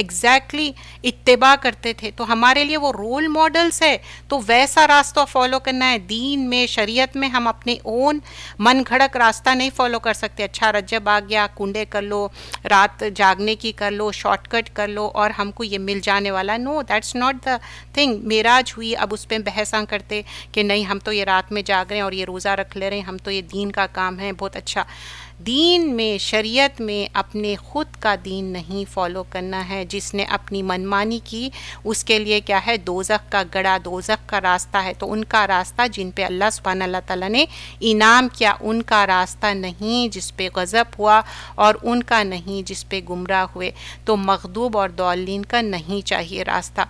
Exactly اتباع کرتے تھے. تو ہمارے لیے وہ رول ماڈلس ہے, تو ویسا راستہ فالو کرنا ہے. دین میں, شریعت میں ہم اپنے اون من گھڑک راستہ نہیں فالو کر سکتے. اچھا رجب آ گیا, کنڈے کر لو, رات جاگنے کی کر لو, شارٹ کٹ کر لو اور ہم کو یہ مل جانے والا. نو, دیٹس ناٹ دا تھنگ. معراج ہوئی, اب اس پہ بحثاں کرتے کہ نہیں ہم تو یہ رات میں جاگ رہے ہیں اور یہ روزہ رکھ لے رہے ہیں, ہم تو یہ دین کا کام ہے. بہت اچھا. دین میں, شریعت میں اپنے خود کا دین نہیں فالو کرنا ہے. جس نے اپنی منمانی کی اس کے لیے کیا ہے, دوزخ کا گڑا, دوزخ کا راستہ ہے. تو ان کا راستہ جن پہ اللہ سبحانہ اللہ تعالیٰ نے انعام کیا, ان کا راستہ نہیں جس پہ غضب ہوا, اور ان کا نہیں جس پہ گمراہ ہوئے. تو مغضوب اور ضالین کا نہیں چاہیے راستہ.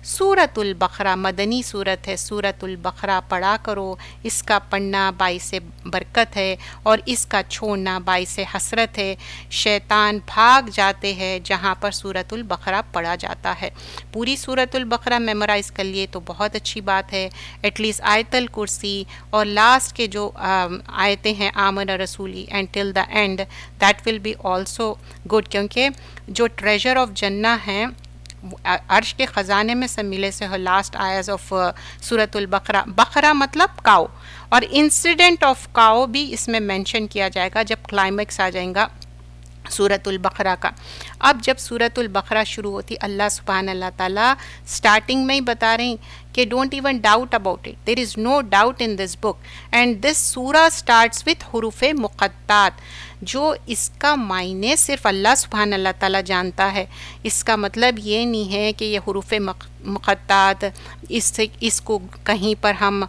سورۃ البقرہ مدنی صورت ہے. سورۃ البقرہ پڑھا کرو. اس کا پڑھنا باعث برکت ہے اور اس کا چھوڑنا باعث حسرت ہے. شیطان بھاگ جاتے ہیں جہاں پر سورۃ البقرہ پڑھا جاتا ہے. پوری سورۃ البقرہ میمورائز کر لیے تو بہت اچھی بات ہے. ایٹ لیسٹ آیت الکرسی اور لاسٹ کے جو آیتیں ہیں آمن رسولی and till the end, that will be also good. کیونکہ جو ٹریجر آف جنہ ہیں عرش کے خزانے میں سے ملے سے ہو. لاسٹ آیز آف سورۃ البقرہ, بقرہ مطلب کاؤ, اور انسیڈنٹ آف کاؤ بھی اس میں مینشن کیا جائے گا جب کلائمیکس آ جائیں گا سورۃ البقرہ کا. اب جب سورۃ البقرہ شروع ہوتی, اللہ سبحانہ اللہ تعالیٰ سٹارٹنگ میں ہی بتا رہے ہیں کہ don't even doubt about it, there is no doubt in this book, and this سورہ اسٹارٹس وتھ حروف مقطعات. جو اس کا معنی صرف اللہ سبحانہ اللہ تعالیٰ جانتا ہے. اس کا مطلب یہ نہیں ہے کہ یہ حروف مقطعات اس کو کہیں پر ہم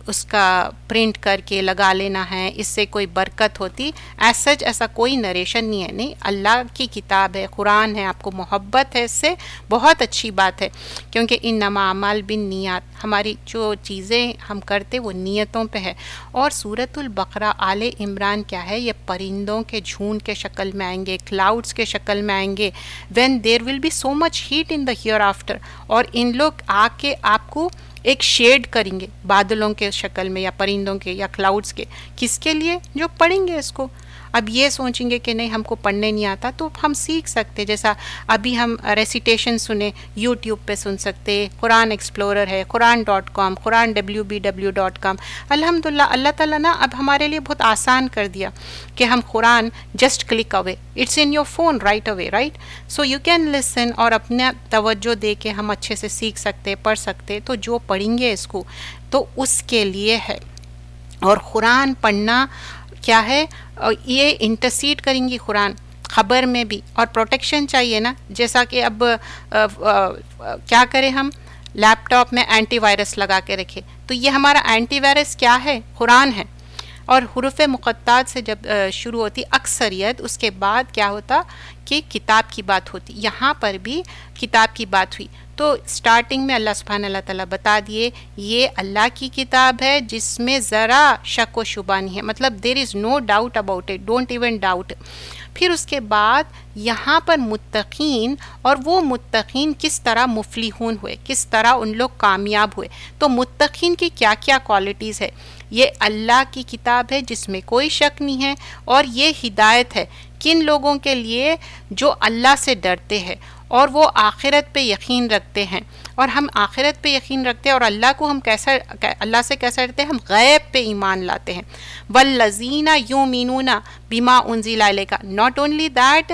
اس کا پرنٹ کر کے لگا لینا ہے, اس سے کوئی برکت ہوتی. ایز سچ ایسا کوئی نریشن نہیں ہے. نہیں, اللہ کی کتاب ہے, قرآن ہے, آپ کو محبت ہے اس سے, بہت اچھی بات ہے. کیونکہ انما اعمال بالنیات, ہماری جو چیزیں ہم کرتے وہ نیتوں پہ ہے. اور سورۃ البقرہ آل عمران کیا ہے, یہ پرندوں کے جھونڈ کے شکل میں آئیں گے, کلاؤڈس کے شکل میں آئیں گے. When there will be so much hate in the hereafter, اور ان لوگ آ کے آپ کو ایک شیڈ کریں گے بادلوں کے شکل میں یا پرندوں کے یا کلاؤڈس کے. کس کے لیے؟ جو پڑھیں گے اس کو. اب یہ سوچیں گے کہ نہیں ہم کو پڑھنے نہیں آتا, تو ہم سیکھ سکتے. جیسا ابھی ہم ریسیٹیشن سنیں, یوٹیوب پہ سن سکتے, قرآن ایکسپلورر ہے, قرآن.com, قرآن WBW.com. الحمدللہ اللہ تعالیٰ نا اب ہمارے لیے بہت آسان کر دیا کہ ہم قرآن just click away, it's in your phone right away, right. So you can listen, اور اپنا توجہ دے کے ہم اچھے سے سیکھ سکتے, پڑھ سکتے. تو جو پڑھیں گے اس کو تو اس کے لیے ہے. اور قرآن پڑھنا کیا ہے, یہ انٹرسیڈ کریں گی قرآن خبر میں بھی, اور پروٹیکشن چاہیے نا. جیسا کہ اب کیا کریں, ہم لیپ ٹاپ میں اینٹی وائرس لگا کے رکھے, تو یہ ہمارا اینٹی وائرس کیا ہے, قرآن ہے. اور حروف مقطعات سے جب شروع ہوتی اکثریت, اس کے بعد کیا ہوتا کہ کتاب کی بات ہوتی. یہاں پر بھی کتاب کی بات ہوئی, تو سٹارٹنگ میں اللہ سبحانہ اللہ تعالیٰ بتا دیے یہ اللہ کی کتاب ہے جس میں ذرا شک و شبہ نہیں ہے. مطلب there is no doubt about it, don't even doubt. پھر اس کے بعد یہاں پر متقین, اور وہ متقین کس طرح مفلحون ہوئے, کس طرح ان لوگ کامیاب ہوئے. تو متقین کی کیا کیا کوالٹیز ہے. یہ اللہ کی کتاب ہے جس میں کوئی شک نہیں ہے, اور یہ ہدایت ہے کن لوگوں کے لیے, جو اللہ سے ڈرتے ہیں اور وہ آخرت پہ یقین رکھتے ہیں. اور ہم آخرت پہ یقین رکھتے ہیں, اور اللہ کو ہم کیسا, اللہ سے کیسا ڈرتے ہیں, ہم غیب پہ ایمان لاتے ہیں. والذین یؤمنون بما انزل الیک, ناٹ اونلی دیٹ,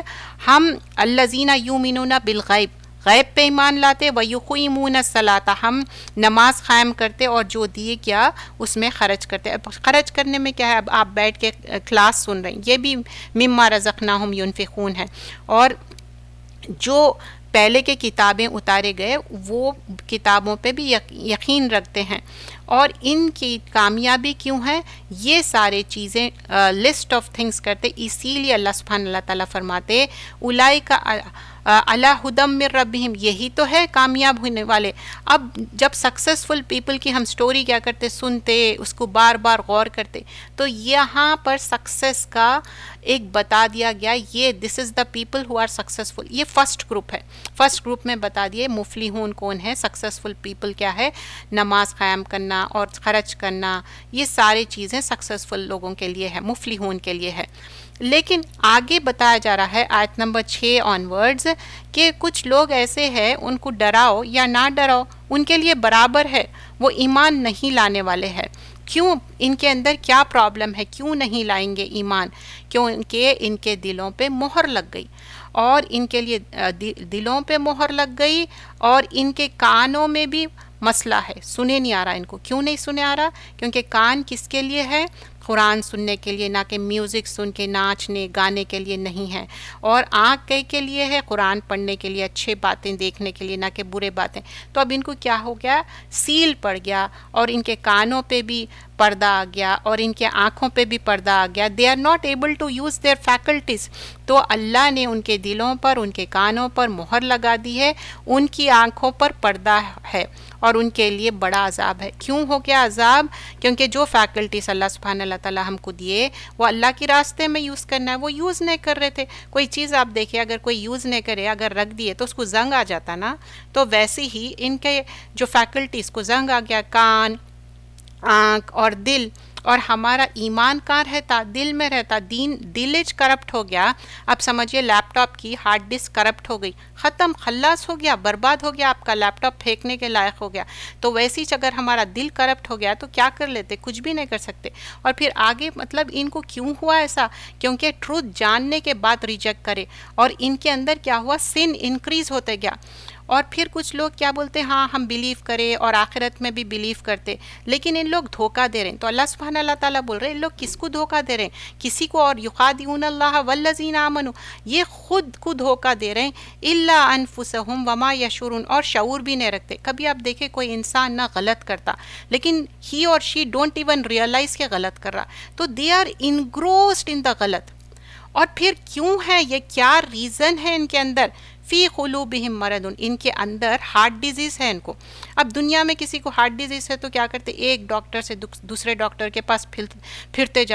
ہم الذین یؤمنون بالغیب, غیب پہ ایمان لاتے. وَيُقِيمُونَ الصَّلَاةَ, ہم نماز قائم کرتے اور جو دیے کیا اس میں خرچ کرتے. اب خرچ کرنے میں کیا ہے, اب آپ بیٹھ کے کلاس سن رہے ہیں, یہ بھی مما رزقناہم ینفقون ہے. اور جو پہلے کے کتابیں اتارے گئے وہ کتابوں پہ بھی یقین رکھتے ہیں. اور ان کی کامیابی کیوں ہے, یہ سارے چیزیں لسٹ آف تھنگس کرتے. اسی لیے اللہ سبحانہ اللہ تعالیٰ فرماتے اولئک علی ھدی من ربہم, یہی تو ہے کامیاب ہونے والے. اب جب سکسیسفل پیپل کی ہم سٹوری کیا کرتے, سنتے, اس کو بار بار غور کرتے, تو یہاں پر سکسیس کا ایک بتا دیا گیا, یہ this is the people who are successful. یہ فرسٹ گروپ ہے. فرسٹ گروپ میں بتا دیے مفلحون کون ہے, سکسیسفل پیپل کیا ہے, نماز قائم کرنا اور خرچ کرنا, یہ سارے چیزیں سکسیسفل لوگوں کے لیے ہے, مفلحون کے لیے ہے. لیکن آگے بتایا جا رہا ہے آیت نمبر 6 آنورڈز کہ کچھ لوگ ایسے ہیں، ان کو ڈراؤ یا نہ ڈراؤ ان کے لیے برابر ہے، وہ ایمان نہیں لانے والے ہیں۔ کیوں؟ ان کے اندر کیا پرابلم ہے؟ کیوں نہیں لائیں گے ایمان؟ کیونکہ ان کے دلوں پہ مہر لگ گئی، اور ان کے لیے دلوں پہ مہر لگ گئی، اور ان کے کانوں میں بھی مسئلہ ہے، سنے نہیں آ رہا ان کو۔ کیوں نہیں سنے آ رہا؟ کیونکہ کان کس کے لیے ہے؟ قرآن سننے کے لیے، نہ کہ میوزک سن کے ناچنے گانے کے لیے نہیں ہے۔ اور آنکھ کے لیے ہے؟ قرآن پڑھنے کے لیے، اچھے باتیں دیکھنے کے لیے، نہ کہ برے باتیں۔ تو اب ان کو کیا ہو گیا؟ سیل پڑ گیا، اور ان کے کانوں پہ بھی پردہ آ گیا، اور ان کے آنکھوں پہ بھی پردہ آ گیا۔ They are not able to use their faculties. تو اللہ نے ان کے دلوں پر، ان کے کانوں پر مہر لگا دی ہے، ان کی آنکھوں پر پردہ ہے، اور ان کے لیے بڑا عذاب ہے۔ کیوں ہو گیا عذاب؟ کیونکہ جو فیکلٹیز اللہ سبحانہ اللہ تعالیٰ ہم کو دیے وہ اللہ کے راستے میں یوز کرنا ہے، وہ یوز نہیں کر رہے تھے۔ کوئی چیز آپ دیکھیں، اگر کوئی یوز نہیں کرے، اگر رکھ دیے تو اس کو زنگ آ جاتا نا، تو ویسے ہی ان کے جو فیکلٹیز کو زنگ آ گیا، کان، آنکھ اور دل۔ اور ہمارا ایمان کہاں رہتا؟ دل میں رہتا۔ دل کرپٹ ہو گیا، اب سمجھیے لیپ ٹاپ کی ہارڈ ڈسک کرپٹ ہو گئی، ختم، خلاص ہو گیا، برباد ہو گیا، آپ کا لیپ ٹاپ پھینکنے کے لائق ہو گیا۔ تو ویسے ہی اگر ہمارا دل کرپٹ ہو گیا تو کیا کر لیتے؟ کچھ بھی نہیں کر سکتے۔ اور پھر آگے مطلب ان کو کیوں ہوا ایسا؟ کیونکہ ٹروتھ جاننے کے بعد ریجیکٹ کرے، اور ان کے اندر کیا ہوا؟ سن انکریز ہوتے گیا۔ اور پھر کچھ لوگ کیا بولتے ہیں؟ ہاں ہم بلیو کرے اور آخرت میں بھی بلیو کرتے، لیکن ان لوگ دھوکہ دے رہے ہیں۔ تو اللہ سبحانہ اللہ تعالیٰ بول رہے ہیں ان لوگ کس کو دھوکہ دے رہے ہیں؟ کسی کو، اور یخادعون اللہ والذین آمنوا، یہ خود کو دھوکہ دے رہے ہیں، الا انفسہم وما یشعرون، اور شعور بھی نہیں رکھتے۔ کبھی آپ دیکھیں کوئی انسان نہ غلط کرتا، لیکن ہی اور شی ڈونٹ ایون ریئلائز کہ غلط کر رہا، تو دے آر انگروسڈ ان دا غلط۔ اور پھر کیوں ہے یہ؟ کیا ریزن ہے ان کے اندر؟ فی قلوبہم مرض، ان کے اندر ہارٹ ڈیزیز ہے ان کو۔ اب دنیا میں کسی کو ہارٹ ڈیزیز ہے تو کیا کرتے؟ ایک ڈاکٹر سے دوسرے ڈاکٹر کے پاس پھرتے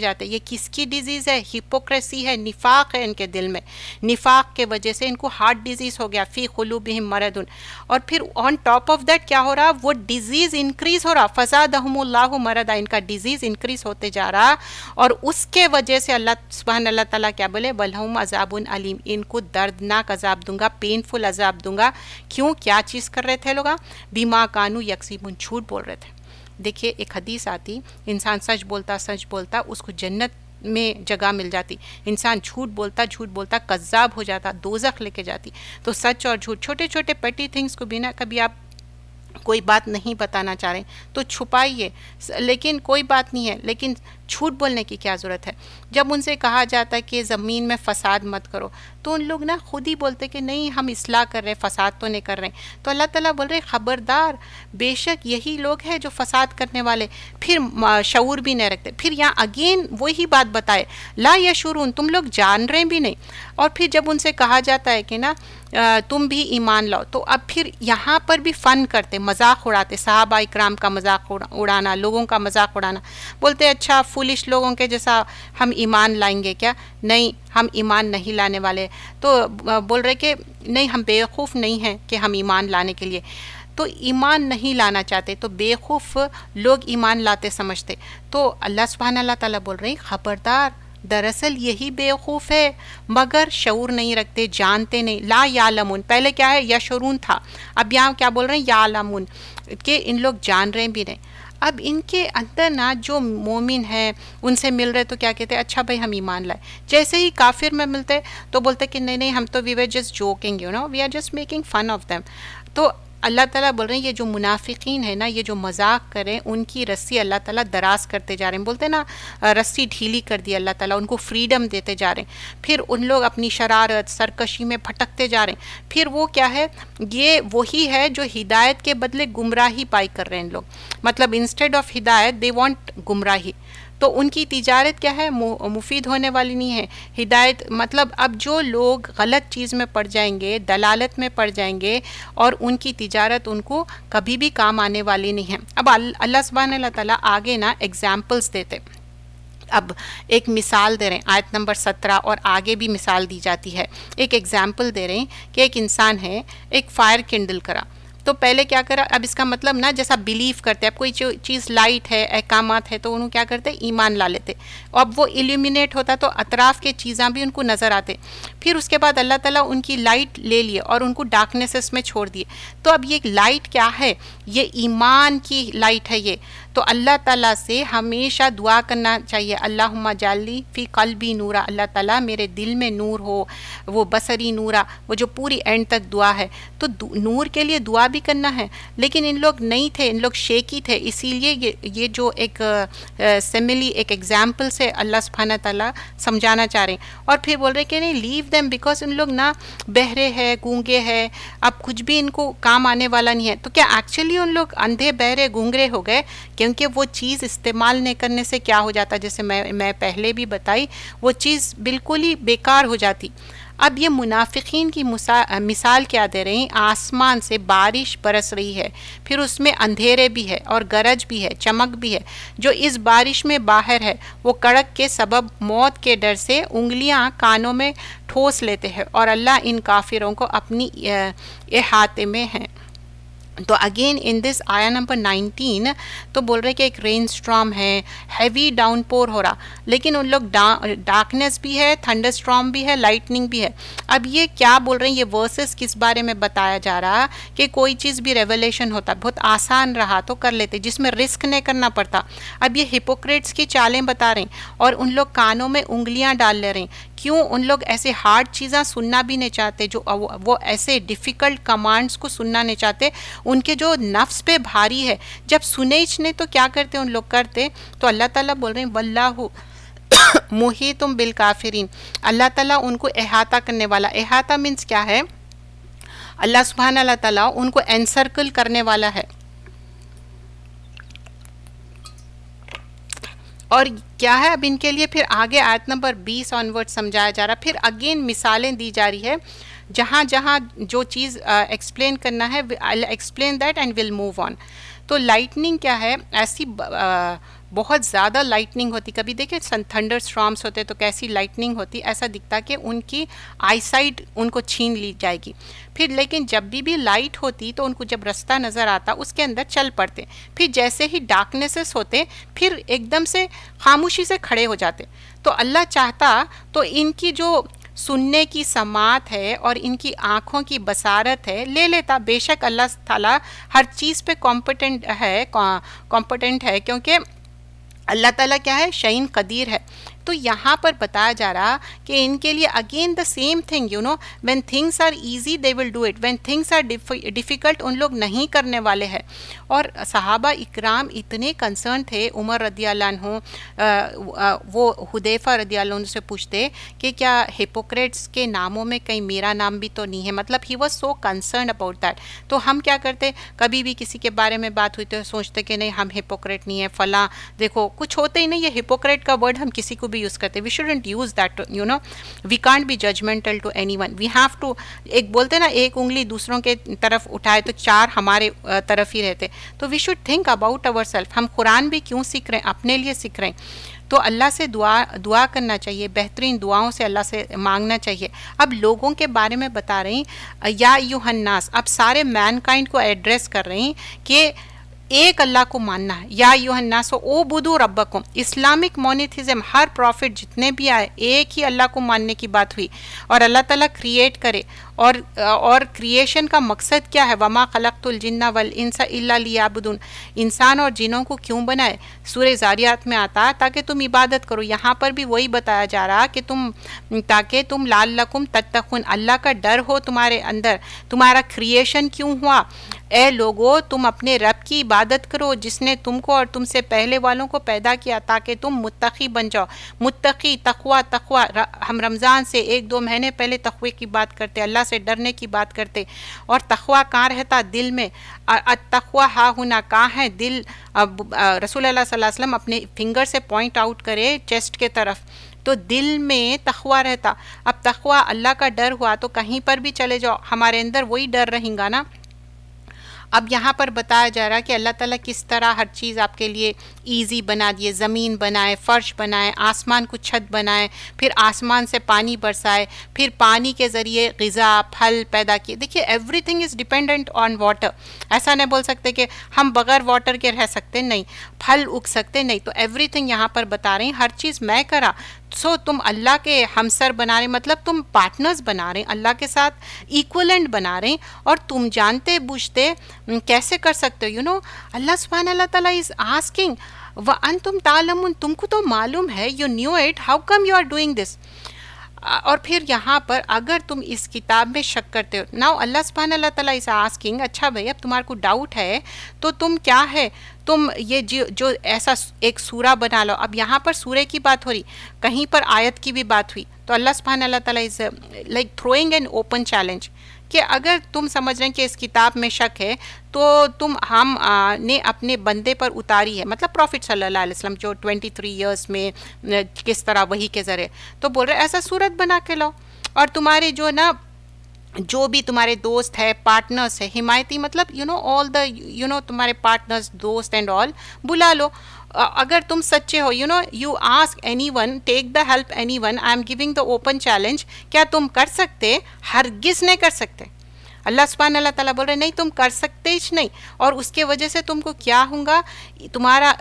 جاتے۔ یہ کس کی ڈیزیز ہے؟ ہپوکریسی ہے، نفاق ہے ان کے دل میں، نفاق کے وجہ سے ان کو ہارٹ ڈیزیز ہو گیا، فی قلوبہم مرض۔ اور پھر آن ٹاپ آف دیٹ کیا ہو رہا؟ وہ ڈیزیز انکریز ہو رہا، فزادہم اللہ مرضا، ان کا ڈیزیز انکریز ہوتے جا رہا، اور اس کے وجہ سے اللہ سبحانہ اللہ تعالیٰ کیا بولے؟ وَلَهُمْ عَذَابٌ علیم، ان کو دردناک عذاب دوں گا، پینفل عذاب دوں گا۔ کیوں؟ کیا چیز کر رہے تھے لوگ؟ بیما کانو یکسیبون، جھوٹ بول رہے تھے۔ دیکھیے ایک حدیث آتی، انسان سچ بولتا اس کو جنت میں جگہ مل جاتی، انسان جھوٹ بولتا کذاب ہو جاتا، دوزخ لے کے جاتی۔ تو سچ اور جھوٹ، چھوٹے چھوٹے پیٹی تھنگس کو بھی نا، کبھی آپ کوئی بات نہیں بتانا چاہ رہے تو چھپائیے، لیکن کوئی بات نہیں ہے، لیکن جھوٹ بولنے کی کیا ضرورت ہے؟ جب ان سے کہا جاتا ہے کہ زمین میں فساد مت کرو، تو ان لوگ نا خود ہی بولتے کہ نہیں ہم اصلاح کر رہے، فساد تو نہیں کر رہے۔ تو اللہ تعالیٰ بول رہے خبردار، بے شک یہی لوگ ہیں جو فساد کرنے والے، پھر شعور بھی نہیں رکھتے۔ پھر یہاں اگین وہی بات بتائے، لا یشعرون، تم لوگ جان رہے بھی نہیں۔ اور پھر جب ان سے کہا جاتا ہے کہ نا تم بھی ایمان لاؤ، تو اب پھر یہاں پر بھی فن کرتے، مذاق اڑاتے، صحابہ اکرام کا مذاق اڑانا، لوگوں کا مذاق اڑانا، بولتے اچھا فولش لوگوں کے جیسا ہم ایمان لائیں گے کیا؟ نہیں، ہم ایمان نہیں لانے والے۔ تو بول رہے کہ نہیں ہم بیوقوف نہیں ہیں کہ ہم ایمان لانے کے لیے، تو ایمان نہیں لانا چاہتے، تو بیوقوف لوگ ایمان لاتے سمجھتے۔ تو اللہ سبحانہ اللہ تعالیٰ بول رہے ہیں خبردار، دراصل یہی بیوقوف ہے، مگر شعور نہیں رکھتے، جانتے نہیں۔ لا یعلمون، پہلے کیا ہے؟ یشعرون تھا، اب یہاں کیا بول رہے ہیں؟ یعلمون، کہ ان لوگ جان رہے بھی نہیں۔ اب ان کے اندر نا جو مومن ہیں ان سے مل رہے تو کیا کہتے ہیں؟ اچھا بھائی ہم ایمان لائے۔ جیسے ہی کافر میں ملتے تو بولتے کہ نہیں ہم تو we were just joking, you know, we are just making fun of them. تو اللہ تعالیٰ بول رہے ہیں یہ جو منافقین ہیں نا، یہ جو مذاق کریں، ان کی رسی اللہ تعالیٰ دراز کرتے جا رہے ہیں۔ بولتے نا رسی ڈھیلی کر دی اللہ تعالیٰ، ان کو فریڈم دیتے جا رہے ہیں۔ پھر ان لوگ اپنی شرارت سرکشی میں بھٹکتے جا رہے ہیں۔ پھر وہ کیا ہے؟ یہ وہی ہے جو ہدایت کے بدلے گمراہی پائی کر رہے ہیں لوگ، مطلب انسٹیڈ آف ہدایت دے وانٹ گمراہی۔ تو ان کی تجارت کیا ہے؟ مفید ہونے والی نہیں ہے ہدایت۔ مطلب اب جو لوگ غلط چیز میں پڑ جائیں گے، دلالت میں پڑ جائیں گے، اور ان کی تجارت ان کو کبھی بھی کام آنے والی نہیں ہے۔ اب اللہ سبحانہ اللہ تعالیٰ آگے نا ایگزامپلس دیتے، اب ایک مثال دے رہے ہیں، آیت نمبر 17 اور آگے بھی مثال دی جاتی ہے۔ ایک ایگزامپل دے رہے ہیں کہ ایک انسان ہے، ایک فائر کنڈل کرا، تو پہلے کیا کرا، اب اس کا مطلب نا جیسا بلیو کرتے، اب کوئی چیز لائٹ ہے، احکامات ہے، تو انہوں کیا کرتے ایمان لا لیتے، اب وہ ایلیومینیٹ ہوتا تو اطراف کے چیزاں بھی ان کو نظر آتے. پھر اس کے بعد اللہ تعالیٰ ان کی لائٹ لے لیے اور ان کو ڈارکنیسز میں چھوڑ دیے. تو اب یہ لائٹ کیا ہے؟ یہ ایمان کی لائٹ ہے یہ. تو اللہ تعالیٰ سے ہمیشہ دعا کرنا چاہیے، اللہم جعلی فی قلبی نورا، اللہ تعالیٰ میرے دل میں نور ہو، وہ بصری نورا، وہ جو پوری اینڈ تک دعا ہے. تو نور کے لیے دعا بھی کرنا ہے، لیکن ان لوگ نہیں تھے، ان لوگ شیکی تھے، اسی لیے یہ جو ایک سیملی ایک ایگزامپل سے اللہ سبحانہ تعالیٰ سمجھانا چاہ رہے ہیں. اور پھر بول رہے کہ نہیں لیو دیم، بیکاز ان لوگ نہ بہرے ہیں، گونگے ہیں، اب کچھ بھی ان کو کام آنے والا نہیں ہے. تو کیا ایکچولی ان لوگ اندھے بہرے گونگرے ہو گئے؟ کیونکہ وہ چیز استعمال نہیں کرنے سے کیا ہو جاتا، جیسے میں پہلے بھی بتائی، وہ چیز بالکل ہی بیکار ہو جاتی. اب یہ منافقین کی مثال کیا دے رہی ہیں؟ آسمان سے بارش برس رہی ہے، پھر اس میں اندھیرے بھی ہے اور گرج بھی ہے، چمک بھی ہے. جو اس بارش میں باہر ہے وہ کڑک کے سبب موت کے ڈر سے انگلیاں کانوں میں ٹھوس لیتے ہیں، اور اللہ ان کافروں کو اپنی احاطے میں ہے. تو اگین ان دس آیا نمبر 19 تو بول رہے کہ ایک رین سٹرام ہے، ہیوی ڈاؤن پور ہو رہا، لیکن ان لوگ ڈارکنیس بھی ہے، تھنڈر سٹرام بھی ہے، لائٹننگ بھی ہے. اب یہ کیا بول رہے ہیں؟ یہ ورسز کس بارے میں بتایا جا رہا کہ کوئی چیز بھی ریولیشن ہوتا بہت آسان رہا تو کر لیتے، جس میں رسک نہیں کرنا پڑتا. اب یہ ہپوکریٹس کی چالیں بتا رہے ہیں، اور ان لوگ کانوں میں انگلیاں ڈال لے رہے ہیں. کیوں؟ ان لوگ ایسے ہارڈ چیزاں سننا بھی نہیں چاہتے، جو وہ ایسے ڈیفیکلٹ کمانڈز کو سننا نہیں چاہتے، ان کے جو نفس پہ بھاری ہے. جب سنے ہی نہیں تو کیا کرتے ان لوگ کرتے. تو اللہ تعالیٰ بول رہے ہیں واللہ محیطٌ بالکافرین، اللہ تعالیٰ ان کو احاطہ کرنے والا. احاطہ مینس کیا ہے؟ اللہ سبحانہ اللہ تعالیٰ ان کو انسرکل کرنے والا ہے. اور کیا ہے اب ان کے لیے پھر آگے آیت نمبر 20 آنورڈ سمجھایا جا رہا، پھر اگین مثالیں دی جا رہی ہے، جہاں جہاں جو چیز ایکسپلین کرنا ہے I'll explain that and we'll move on. تو لائٹننگ کیا ہے؟ ایسی بہت زیادہ لائٹننگ ہوتی، کبھی دیکھیں تھنڈر سٹرامس ہوتے تو کیسی لائٹننگ ہوتی، ایسا دکھتا کہ ان کی آئی سائٹ ان کو چھین لی جائے گی. پھر لیکن جب بھی لائٹ ہوتی تو ان کو جب رستہ نظر آتا اس کے اندر چل پڑتے. پھر جیسے ہی ڈارکنیسز ہوتے پھر ایک دم سے خاموشی سے کھڑے ہو جاتے. تو اللہ چاہتا تو ان کی جو سننے کی سماعت ہے اور ان کی آنکھوں کی بصارت ہے لے لیتا. بے شک اللہ تعالیٰ ہر چیز پہ کمپٹنٹ ہے، کیونکہ اللہ تعالیٰ کیا ہے؟ شعین قدیر ہے. تو یہاں پر بتایا جا رہا کہ ان کے لیے again the same thing, when things are easy they will do it, when things are difficult ان لوگ نہیں کرنے والے ہیں. اور صحابہ اکرام اتنے کنسرن تھے، عمر رضی اللہ عنہ وہ حذیفہ رضی اللہ عنہ سے پوچھتے کہ کیا ہپوکریٹس کے ناموں میں کہیں میرا نام بھی تو نہیں ہے؟ مطلب ہی was so concern about that. تو ہم کیا کرتے؟ کبھی بھی کسی کے بارے میں بات ہوئی تو سوچتے کہ نہیں ہم ہپوکریٹ نہیں ہے، فلاں دیکھو کچھ ہوتے ہی نہیں. یہ ہپوکریٹ کا ورڈ ہم کسی کو بھی یوز کرتے. We shouldn't use that, we can't be judgmental to anyone. We have to, ایک بولتے نا ایک انگلی دوسروں کے طرف اٹھائے تو چار ہمارے طرف ہی رہتے. تو we should think about ourself. ہم قرآن بھی کیوں سیکھ رہے ہیں؟ اپنے لیے سیکھ رہے ہیں. تو اللہ سے دعا کرنا چاہیے، بہترین دعاؤں سے اللہ سے مانگنا چاہیے. اب لوگوں کے بارے میں بتا رہی ہیں یا ایھا الناس، اب سارے مین کائنڈ کو ایڈریس کر رہی ہیں کہ ایک اللہ کو ماننا ہے. یا ایھا الناس اعبدوا ربکم. اسلامک مونیتھزم ہر پروفٹ جتنے بھی آئے ایک ہی اللہ کو ماننے کی بات ہوئی. اور اللہ تعالیٰ کریٹ کرے، اور کریشن کا مقصد کیا ہے؟ وما خلقت الجن والانس الا لیعبدون. انسان اور جنوں کو کیوں بنائے؟ سورہ زاریات میں آتا تاکہ تم عبادت کرو. یہاں پر بھی وہی بتایا جا رہا کہ تاکہ تم لعلکم تتقون، اللہ کا ڈر ہو تمہارے اندر. تمہارا کریشن کیوں ہوا؟ اے لوگو تم اپنے رب کی عبادت کرو جس نے تم کو اور تم سے پہلے والوں کو پیدا کیا تاکہ تم متقی بن جاؤ. متقی، تقوی. ہم رمضان سے 1-2 مہینے پہلے تقوی کی بات کرتے، اللہ سے ڈرنے کی بات کرتے. اور تقوی کہاں رہتا؟ دل میں. التقوی ہا ہونا کہاں ہے؟ دل. رسول اللہ صلی اللہ علیہ وسلم اپنے فنگر سے پوائنٹ آؤٹ کرے چیسٹ کے طرف، تو دل میں تقوی رہتا. اب تقوی اللہ کا ڈر ہوا تو کہیں پر بھی چلے جاؤ ہمارے اندر وہی ڈر رہیں گا نا. اب یہاں پر بتایا جا رہا ہے کہ اللہ تعالیٰ کس طرح ہر چیز آپ کے لیے ایزی بنا دیے، زمین بنائے، فرش بنائے، آسمان کو چھت بنائے، پھر آسمان سے پانی برسائے، پھر پانی کے ذریعے غذا پھل پیدا کیے. دیکھیے every thing is dependent on water. ایسا نہیں بول سکتے کہ ہم بغیر واٹر کے رہ سکتے، نہیں، پھل اگ سکتے نہیں. تو ایوری تھنگ یہاں پر بتا رہے ہیں ہر چیز میں کرا. سو تم اللہ کے ہمسر بنا رہے، مطلب تم پارٹنرز بنا رہے ہیں، اللہ کے ساتھ ایکولنٹ بنا رہے ہیں، اور تم جانتے بوجھتے کیسے کر سکتے ہو. اللہ سبحانہ اللہ تعالیٰ از آسکنگ وَأَنْتُمْ تَعْلَمُونَ، تم کو تو معلوم ہے، you knew it, how come you are doing this. اور پھر یہاں پر اگر تم اس کتاب میں شک کرتے ہو، ناؤ اللہ سبحانہ اللہ تعالیٰ از آسکنگ، اچھا بھائی اب تمہارے کو ڈاؤٹ ہے تو تم کیا ہے، تم یہ جو ایسا ایک سورہ بنا لو. اب یہاں پر سورہ کی بات ہو رہی، کہیں پر آیت کی بھی بات ہوئی، تو اللہ سبحانہ اللہ تعالیٰ is like throwing an open challenge کہ اگر تم سمجھ رہے ہیں کہ اس کتاب میں شک ہے تو ہم نے اپنے بندے پر اتاری ہے، مطلب پروفٹ صلی اللہ علیہ وسلم جو 23 ایئرس میں کس طرح وحی کے ذریعے، تو بول رہے ایسا صورت بنا کے لاؤ، اور تمہارے جو بھی تمہارے دوست ہے، پارٹنرز ہے، حمایتی، مطلب آل دا تمہارے پارٹنرز، دوست اینڈ آل بلا لو. اگر تم سچے ہو، you ask anyone, take the help anyone, I am giving the open challenge. کیا تم کر سکتے؟ ہرگز نہیں کر سکتے. اللہ سبحانہ اللہ تعالیٰ بول رہے نہیں تم کر سکتے ہی نہیں. اور اس کے وجہ سے تم کو کیا ہوگا، تمہارا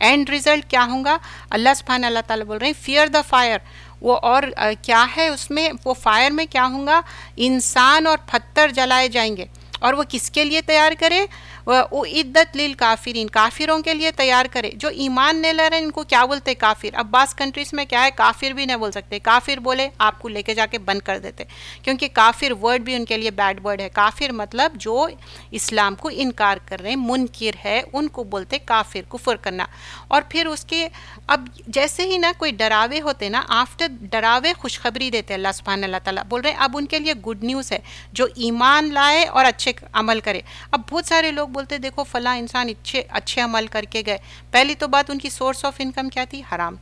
اینڈ ریزلٹ کیا ہوگا. اللہ سبحانہ اللہ تعالیٰ بول رہے ہیں فیئر دا فائر. وہ اور کیا ہے اس میں، وہ فائر میں کیا ہوگا، انسان اور پتھر جلائے جائیں گے. اور وہ کس کے لیے تیار کرے، وہ عدت للکافرین، کافروں کے لیے تیار کرے. جو ایمان نہیں لے رہے ان کو کیا بولتے، کافر. اب بعض کنٹریز میں کیا ہے، کافر بھی نہیں بول سکتے، کافر بولے آپ کو لے کے جا کے بند کر دیتے، کیونکہ کافر ورڈ بھی ان کے لیے بیڈ ورڈ ہے. کافر مطلب جو اسلام کو انکار کر رہے ہیں، منکر ہے، ان کو بولتے کافر، کفر کرنا. اور پھر اس کے اب جیسے ہی نا کوئی ڈراوے ہوتے نا، آفٹر ڈراوے خوشخبری دیتے اللہ سبحانہ اللہ تعالیٰ. بول رہے ہیں اب ان کے لیے گڈ نیوز ہے، جو ایمان لائے اور اچھے عمل کرے. اب بہت سارے لوگ بولتے دیکھو فلاں انسان اچھے عمل کر کے گئے، پہلی تو بات ان کی سورس آف انکم کیا تھی، حرام،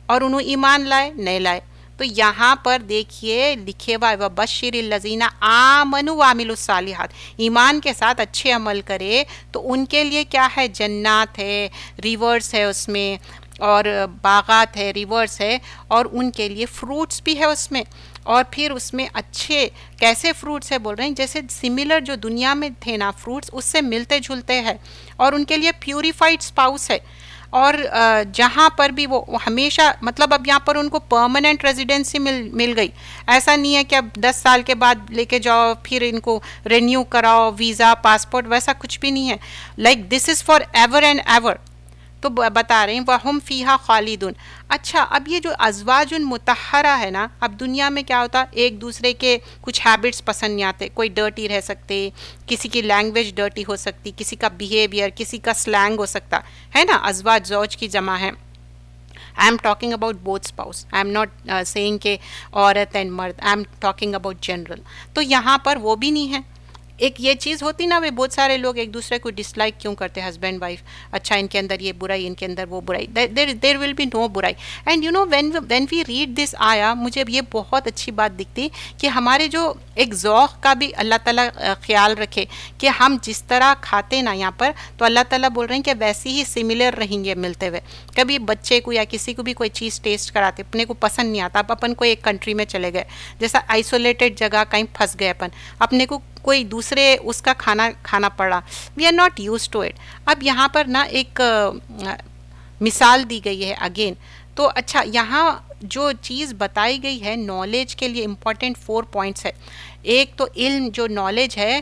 اور انہوں ایمان لائے نہیں لائے. تو یہاں پر دیکھیے لکھے ہوا وَبَشِّرِ الَّذِينَ آمَنُوا وَعَمِلُوا الصَّالِحَاتِ، ایمان کے ساتھ اچھے عمل کرے تو ان کے لیے کیا ہے، جنات ہے، ریورس ہے اس میں، اور باغات ہے، ریورس ہے، اور ان کے لیے فروٹس بھی ہے اس میں. اور پھر اس میں اچھے کیسے فروٹس ہے بول رہے ہیں، جیسے سملر جو دنیا میں تھے نا فروٹس، اس سے ملتے جھلتے ہیں. اور ان کے لیے پیوریفائڈ اسپاؤس ہے. اور جہاں پر بھی وہ ہمیشہ، مطلب اب یہاں پر ان کو پرماننٹ ریزیڈنسی مل گئی. ایسا نہیں ہے کہ اب 10 سال کے بعد لے کے جاؤ پھر ان کو رینیو کراؤ، ویزا پاسپورٹ، ویسا کچھ بھی نہیں ہے. Like this is for ever and ever. تو بتا رہے ہیں وَهُمْ فِيهَا خَالِدُونَ. اچھا اب یہ جو ازواج مطہرہ ہے نا، اب دنیا میں کیا ہوتا، ایک دوسرے کے کچھ ہیبٹس پسند نہیں آتے، کوئی ڈرٹی رہ سکتے، کسی کی لینگویج ڈرٹی ہو سکتی، کسی کا بیہیویئر، کسی کا سلینگ ہو سکتا ہے نا. ازواج زوج کی جمع ہے. I am talking about both spouse. I am not saying کہ عورت اینڈ مرد. I am talking about general. تو یہاں پر وہ بھی نہیں ہے. ایک یہ چیز ہوتی نا، وہ بہت سارے لوگ ایک دوسرے کو ڈس لائک کیوں کرتے، ہسبینڈ وائف، اچھا ان کے اندر یہ برائی، ان کے اندر وہ برائی. دیر ول بی نو برائی. And when we read this آیا، مجھے یہ بہت اچھی بات دکھتی کہ ہمارے جو ایک ذوق کا بھی اللہ تعالیٰ خیال رکھے کہ ہم جس طرح کھاتے نا یہاں پر، تو اللہ تعالیٰ بول رہے ہیں کہ ویسی ہی سملر رہیں گے ملتے ہوئے. کبھی بچے کو یا کسی کو بھی کوئی چیز ٹیسٹ کراتے، اپنے کو پسند نہیں آتا، اب اپن کو ایک کنٹری میں چلے گئے، جیسا آئسولیٹڈ جگہ کہیں پھنس گئے اپنے کو کوئی دوسرے اس کا کھانا پڑا، we are not used to it. اب یہاں پر نا ایک مثال دی گئی ہے اگین. تو اچھا یہاں جو چیز بتائی گئی ہے نالج کے لیے امپورٹنٹ 4 پوائنٹس ہے. ایک تو علم، جو نالج ہے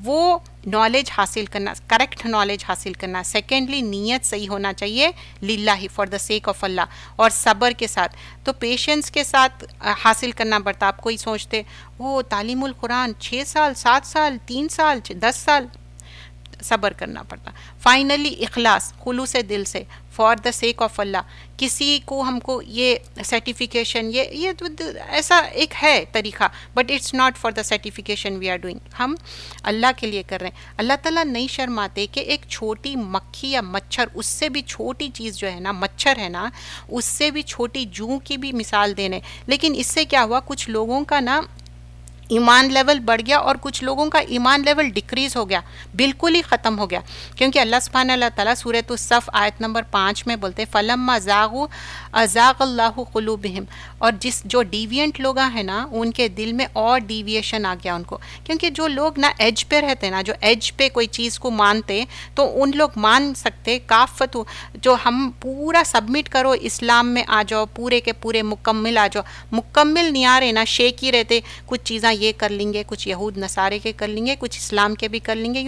وہ نالج حاصل کرنا، کریکٹ نالج حاصل کرنا. سیکنڈلی نیت صحیح ہونا چاہیے، للہ، فار دا سیک آف اللہ، اور صبر کے ساتھ. تو پیشنس کے ساتھ حاصل کرنا پڑتا. آپ کوئی سوچتے وہ تعلیم القرآن 6 سال 7 سال 3 سال 10 سال، صبر کرنا پڑتا. فائنلی اخلاص، خلوص دل سے، فار دا سیک آف اللہ. کسی کو ہم کو یہ سرٹیفکیشن، یہ ایسا ایک ہے طریقہ، but it's not for the certification we are doing. ہم اللہ کے لیے کر رہے ہیں. اللہ تعالیٰ نہیں شرماتے کہ ایک چھوٹی مکھی یا مچھر، اس سے بھی چھوٹی چیز جو ہے نا، مچھر ہے نا، اس سے بھی چھوٹی جوں کی بھی مثال دینے. لیکن اس سے کیا ہوا، کچھ لوگوں کا نا ایمان لیول بڑھ گیا اور کچھ لوگوں کا ایمان لیول ڈکریز ہو گیا، بالکل ہی ختم ہو گیا، کیونکہ اللہ سبحانہ اللہ تعالیٰ سورۃ الصف آیت نمبر 5 میں بولتے فلما زاغوا ازاغ اللہ قلوبہم، اور جو ڈیوینٹ لوگ ہیں نا ان کے دل میں اور ڈیویشن آ گیا ان کو، کیونکہ جو لوگ نا ایج پہ رہتے نا، جو ایج پہ کوئی چیز کو مانتے تو ان لوگ مان سکتے کافت، جو ہم پورا سبمٹ کرو اسلام میں آ جاؤ، پورے کے پورے مکمل آ جاؤ، مکمل نہیں آ رہے نا، شیک ہی رہتے، کچھ چیزاں یہ کر لیں گے، کچھ یہود نصارے کے کر لیں گے، کچھ اسلام کے بھی کر لیں گے،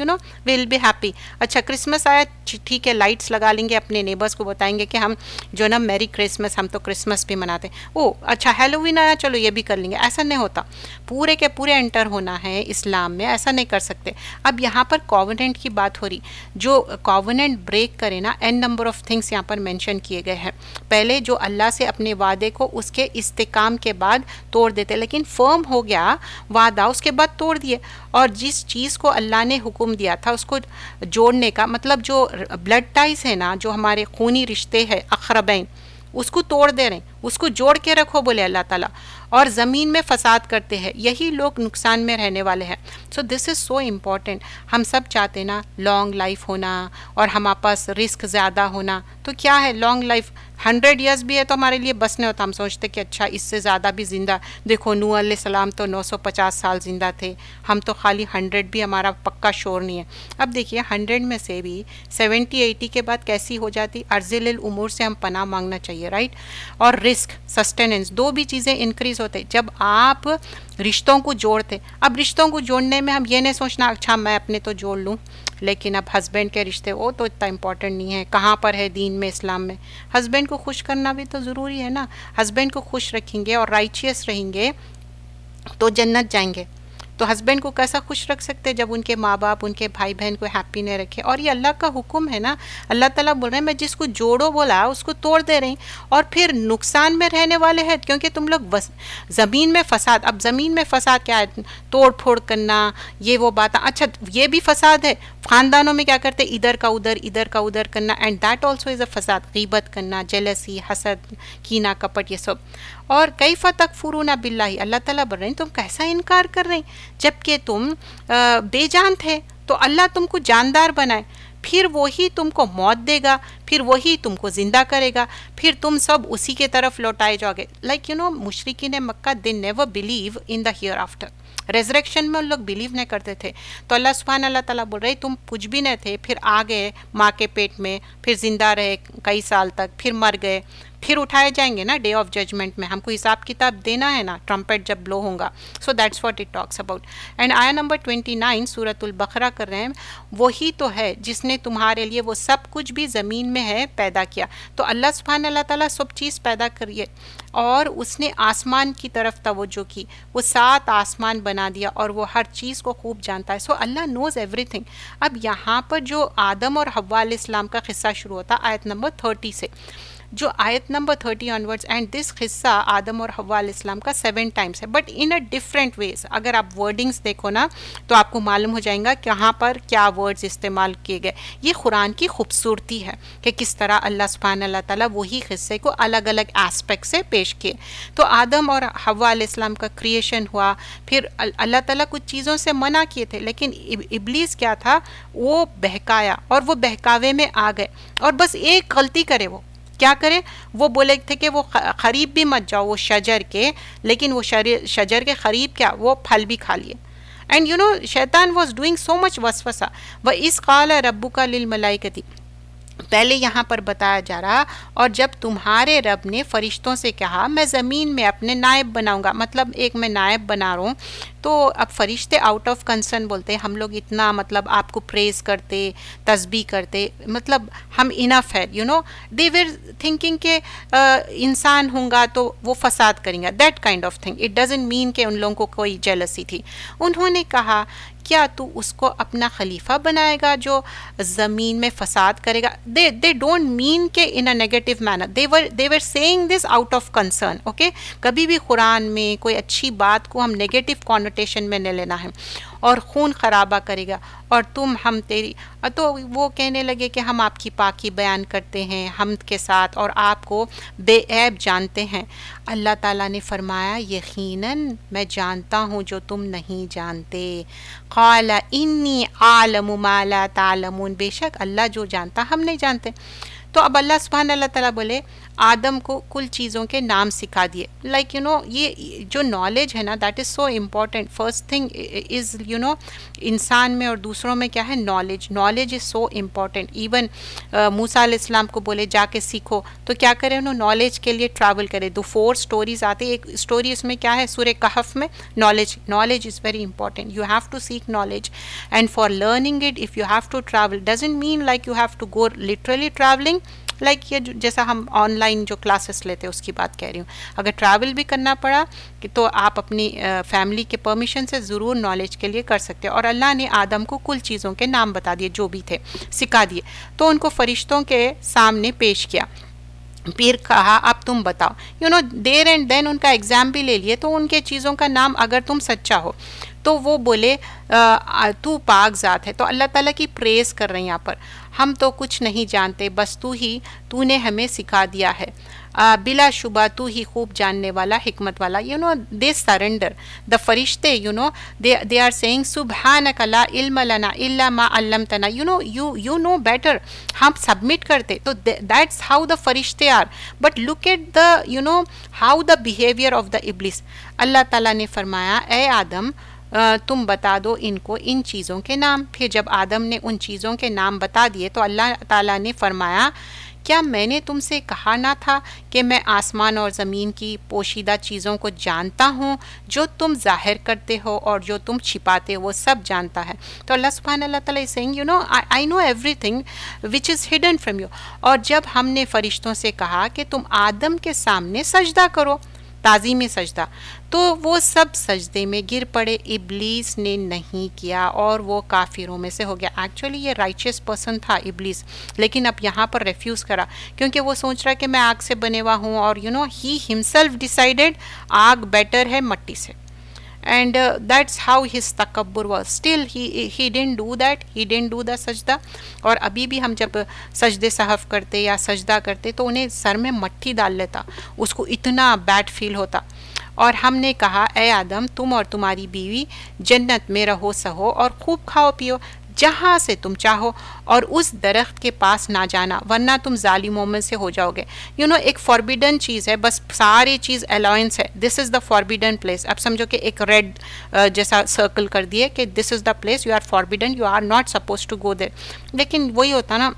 ول بی ہیپی. اچھا کرسمس آیا، ٹھیک ہے لائٹس لگا لیں گے، اپنے نیبرس کو بتائیں گے کہ ہم جو نا میری کرسمس، ہم تو کرسمس بھی مناتے ہیں. او اچھا ہیلووین آیا، چلو یہ بھی کر لیں گے. ایسا نہیں ہوتا، پورے کے پورے انٹر ہونا ہے اسلام میں، ایسا نہیں کر سکتے. اب یہاں پر کووننٹ کی بات ہو رہی، جو کووننٹ بریک کرے نا، این نمبر آف تھنگس یہاں پر مینشن کیے گئے ہیں. پہلے جو اللہ سے اپنے وعدے کو اس کے استحکام کے بعد توڑ دیتے، لیکن فرم ہو گیا وعدہ اس کے بعد توڑ دیے. اور جس چیز کو اللہ نے حکم دیا تھا اس کو جوڑنے کا، مطلب جو بلڈ ٹائز ہے نا، جو ہمارے خونی رشتے ہیں اقربین، اس کو توڑ دے رہے ہیں، اس کو جوڑ کے رکھو بولے اللہ تعالیٰ. اور زمین میں فساد کرتے ہیں، یہی لوگ نقصان میں رہنے والے ہیں. سو دس از سو امپورٹنٹ. ہم سب چاہتے نا لانگ لائف ہونا اور ہمارے پاس رسک زیادہ ہونا. تو کیا ہے لانگ لائف، 100 ایئرس بھی ہے تو ہمارے لیے بس نہیں ہوتا. ہم سوچتے کہ اچھا اس سے زیادہ بھی زندہ، دیکھو نوح علیہ السلام تو 950 سال زندہ تھے، ہم تو خالی 100 بھی ہمارا پکا شور نہیں ہے. اب دیکھیے 100 میں سے بھی 70-80 کے بعد کیسی ہو جاتی، ارذل الامور سے ہم پناہ مانگنا چاہیے، رائٹ. اور رسک، سسٹیننس، دو بھی چیزیں انکریز ہوتے جب آپ رشتوں کو جوڑتے. اب رشتوں کو جوڑنے میں ہم یہ نہیں سوچنا اچھا میں اپنے تو جوڑ لوں، لیکن اب ہسبینڈ کے رشتے وہ تو اتنا امپورٹنٹ نہیں ہے. کہاں پر ہے دین میں، اسلام میں ہسبینڈ کو خوش کرنا بھی تو ضروری ہے نا. ہسبینڈ کو خوش رکھیں گے اور رائچیس رہیں گے تو جنت جائیں گے. تو ہسبینڈ کو کیسا خوش رکھ سکتے جب ان کے ماں باپ، ان کے بھائی بہن کو ہیپی نہیں رکھے. اور یہ اللہ کا حکم ہے نا، اللہ تعالیٰ بول رہے ہیں میں جس کو جوڑو بولا اس کو توڑ دے رہی. اور پھر نقصان میں رہنے والے ہیں کیونکہ تم لوگ زمین میں فساد. اب زمین میں فساد کیا ہے؟ توڑ پھوڑ کرنا، یہ وہ بات. اچھا یہ بھی فساد ہے. خاندانوں میں کیا کرتے، ادھر کا ادھر، ادھر کا ادھر کرنا، اینڈ دیٹ آلسو از اے فساد. غیبت کرنا، جیلسی، حسد، کینہ کپٹ، یہ سب. اور کیف تکفرون باللہ، اللہ تعالیٰ بول رہے ہیں تم کیسا انکار کر رہے ہیں جب کہ تم بے جان تھے تو اللہ تم کو جاندار بنائے، پھر وہی تم کو موت دے گا، پھر وہی تم کو زندہ کرے گا، پھر تم سب اسی کے طرف لوٹائے جاؤ گے. لائک مشرکین مکہ they never believe in the hereafter. Resurrection میں ان لوگ بلیو نہیں کرتے تھے. تو اللہ سبحانہ اللہ تعالیٰ بول رہے تم کچھ بھی نہیں تھے، پھر آ گئے ماں کے پیٹ میں، پھر زندہ رہے کئی سال تک، پھر مر گئے، پھر اٹھائے جائیں گے نا ڈے آف ججمنٹ میں. ہم کو حساب کتاب دینا ہے نا، ٹرمپٹ جب بلو ہوگا. So that's what it talks about. And آیا نمبر 29 سورۃ البقرہ کر رہے ہیں، وہی تو ہے جس نے تمہارے لیے وہ سب کچھ بھی زمین میں ہے پیدا کیا. تو اللہ سبحانہ اللہ تعالیٰ سب چیز پیدا کریے اور اس نے آسمان کی طرف توجہ کی، وہ 7 آسمان بنا دیا اور وہ ہر چیز کو خوب جانتا ہے. سو اللہ نوز ایوری تھنگ. اب یہاں پر جو آدم اور حوا علیہ السلام کا قصہ شروع ہوتا آیت نمبر 30 سے، جو آیت نمبر 30 آنورڈز، اینڈ دس قصہ آدم اور حوا علیہ السلام کا 7 ٹائمس ہے، but in a different ways. اگر آپ ورڈنگس دیکھو نا تو آپ کو معلوم ہو جائیں گا کہاں پر کیا ورڈز استعمال کیے گئے. یہ قرآن کی خوبصورتی ہے کہ کس طرح اللہ سبحانہ اللہ تعالیٰ وہی قصے کو الگ الگ اسپیکٹ سے پیش کیے. تو آدم اور حوا علیہ السلام کا کریشن ہوا، پھر اللہ تعالیٰ کچھ چیزوں سے منع کیے تھے، لیکن ابلیس کیا تھا، وہ بہکایا اور وہ بہکاوے میں آ گئے. اور بس ایک غلطی کرے، وہ کیا کرے، وہ بولے تھے کہ وہ قریب بھی مت جاؤ وہ شجر کے، لیکن وہ شجر کے قریب کیا، وہ پھل بھی کھا لیے. اینڈ شیطان واز ڈوئنگ سو مچ وسوسہ. وَإِذْ قَالَ رَبُّكَ لِلْمَلَائِكَةِ، پہلے یہاں پر بتایا جا رہا، اور جب تمہارے رب نے فرشتوں سے کہا میں زمین میں اپنے نائب بناؤں گا، مطلب ایک میں نائب بنا رہا ہوں. تو اب فرشتے آؤٹ آف کنسرن بولتے ہم لوگ اتنا مطلب آپ کو پریز کرتے، تسبیح کرتے، مطلب ہم انف ہے. دے ور تھنکنگ کہ انسان ہوں گا تو وہ فساد کریں گا، that kind of thing. It doesn't mean کہ ان لوگوں کو کوئی جیلسی تھی. انہوں نے کہا کیا تو اس کو اپنا خلیفہ بنائے گا جو زمین میں فساد کرے گا. they don't mean کہ in a negative manner, they were saying this out of concern. okay, کبھی بھی قرآن میں کوئی اچھی بات کو ہم نیگیٹو کونوٹیشن میں نہیں لینا ہے. اور خون خرابہ کرے گا، اور تم ہم تیری تو وہ کہنے لگے کہ ہم آپ کی پاکی بیان کرتے ہیں حمد کے ساتھ اور آپ کو بے عیب جانتے ہیں۔ اللہ تعالیٰ نے فرمایا یقیناً میں جانتا ہوں جو تم نہیں جانتے۔ قال انی اعلم ما لا تعلمون، بے شک اللہ جو جانتا ہم نہیں جانتے۔ تو اب اللہ سبحانہ اللہ تعالیٰ بولے آدم کو کل چیزوں کے نام سکھا دیے، لائک یہ جو نالج ہے نا that is so important. First thing is انسان میں اور دوسروں میں کیا ہے، knowledge is so important. Even موسیٰ علیہ السلام کو بولے جا کے سیکھو، تو کیا کرے انہوں نالج کے لیے ٹریول کرے۔ 4 اسٹوریز آتے، ایک اسٹوری اس میں کیا ہے سورہ کہف میں، knowledge is very important, you have to seek knowledge and for learning it if you have to travel doesn't mean like you have to go literally travelling, like یہ جیسا ہم آن لائن جو classes لیتے اس کی بات کہہ رہی ہوں۔ اگر ٹریول بھی کرنا پڑا تو آپ اپنی فیملی کے پرمیشن سے ضرور نالج کے لیے کر سکتے، اور اللہ نے آدم کو کل چیزوں کے نام بتا دیے جو بھی تھے، سکھا دیے۔ تو ان کو فرشتوں کے سامنے پیش کیا، پھر کہا اب تم بتاؤ، دیر اینڈ دین ان کا ایگزام بھی لے لیے، تو ان کے چیزوں کا نام اگر تم سچا ہو تو وہ بولے تو پاک ذات ہے۔ تو اللہ تعالیٰ کی پریز کر رہے ہیں یہاں پر، ہم تو کچھ نہیں جانتے، بس تو نے ہمیں سکھا دیا ہے، بلا شبہ تو ہی خوب جاننے والا حکمت والا۔ دے سرنڈر، دا فرشتے they are saying سبحانک لا علم لنا الا ما علمتنا، you know better، ہم سبمٹ کرتے، تو that's how the فرشتے are، but look at the how the behavior of the iblis۔ اللہ تعالیٰ نے فرمایا اے آدم تم بتا دو ان کو ان چیزوں کے نام۔ پھر جب آدم نے ان چیزوں کے نام بتا دیے تو اللہ تعالیٰ نے فرمایا کیا میں نے تم سے کہا نہ تھا کہ میں آسمان اور زمین کی پوشیدہ چیزوں کو جانتا ہوں، جو تم ظاہر کرتے ہو اور جو تم چھپاتے ہو وہ سب جانتا ہے۔ تو اللہ سبحانہ اللہ تعالیٰ is saying I know everything which is hidden from you۔ اور جب ہم نے فرشتوں سے کہا کہ تم آدم کے سامنے سجدہ کرو، تعظیم سجدہ، تو وہ سب سجدے میں گر پڑے، ابلیس نے نہیں کیا اور وہ کافروں میں سے ہو گیا۔ ایکچولی یہ رائچیس پرسن تھا ابلیس، لیکن اب یہاں پر ریفیوز کرا کیونکہ وہ سوچ رہا کہ میں آگ سے بنے ہوا ہوں، اور ہی ہمسیلف ڈیسائیڈڈ آگ بیٹر ہے مٹی سے، اینڈ دیٹس ہاؤ ہز تکبر was. Still he didn't do that, he didn't do the سجدہ۔ اور ابھی بھی ہم جب سجدے سہو کرتے یا سجدہ کرتے تو انہیں سر میں مٹی ڈال لیتا، اس کو اتنا بیڈ فیل ہوتا۔ اور ہم نے کہا اے آدم تم اور تمہاری بیوی جنت میں رہو سہو اور خوب کھاؤ پیو جہاں سے تم چاہو، اور اس درخت کے پاس نہ جانا ورنہ تم ظالموں میں سے ہو جاؤ گے۔ ایک فاربیڈن چیز ہے، بس ساری چیز الاؤنس ہے، دس از دا فاربیڈن پلیس۔ اب سمجھو کہ ایک ریڈ جیسا سرکل کر دیے کہ this is the place you are forbidden, you are not suppose to go there. لیکن وہی ہوتا نا،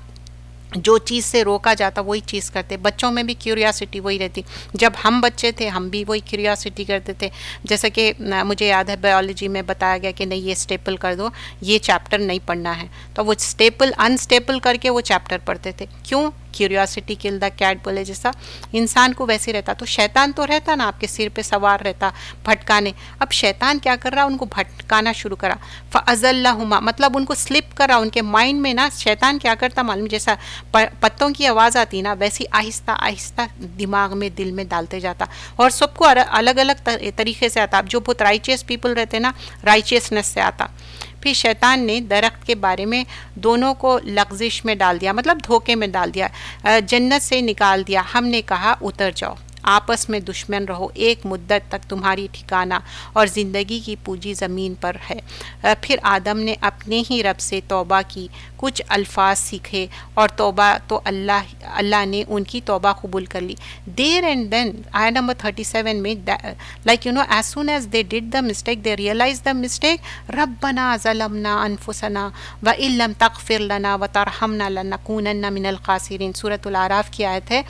جو چیز سے روکا جاتا وہی چیز کرتے۔ بچوں میں بھی کیوریاسٹی وہی رہتی، جب ہم بچے تھے ہم بھی وہی کیوریاسٹی کرتے تھے۔ جیسا کہ مجھے یاد ہے بایولوجی میں بتایا گیا کہ نہیں یہ اسٹیپل کر دو، یہ چیپٹر نہیں پڑھنا ہے، تو وہ انسٹیپل کر کے وہ چیپٹر پڑھتے تھے۔ کیوں؟ کیوریاسٹی کل دا کیٹ بولے جیسا انسان کو ویسے رہتا۔ تو شیطان تو رہتا نا آپ کے سر پہ سوار رہتا بھٹکانے، اب شیطان کیا کر رہا، ان کو بھٹکانا شروع کرا، فَأَزَلَّهُمَا، مطلب ان کو سلپ کرا، ان کے مائنڈ میں نا شیطان کیا کرتا معلوم، جیسا پتوں کی آواز آتی نا ویسی آہستہ آہستہ دماغ میں دل میں ڈالتے جاتا، اور سب کو الگ الگ طریقے سے آتا۔ اب جو بہت رائچیس پیپل رہتے نا رائچیسنس سے آتا۔ پھر شیطان نے درخت کے بارے میں دونوں کو لغزش میں ڈال دیا، مطلب دھوکے میں ڈال دیا، جنت سے نکال دیا۔ ہم نے کہا اتر جاؤ، آپس میں دشمن رہو، ایک مدت تک تمہاری ٹھکانہ اور زندگی کی پونجی زمین پر ہے۔ پھر آدم نے اپنے ہی رب سے توبہ کی، کچھ الفاظ سیکھے، اور توبہ تو اللہ نے ان کی توبہ قبول کر لی۔ دیر اینڈ دین آیت نمبر 37 میں like as soon as they did the mistake they realize the mistake, ربنا ظلمنا انفسنا وان لم تغفر لنا وترحمنا لنکونن من الخاسرین۔ سورۃ الاعراف کی آیت ہے،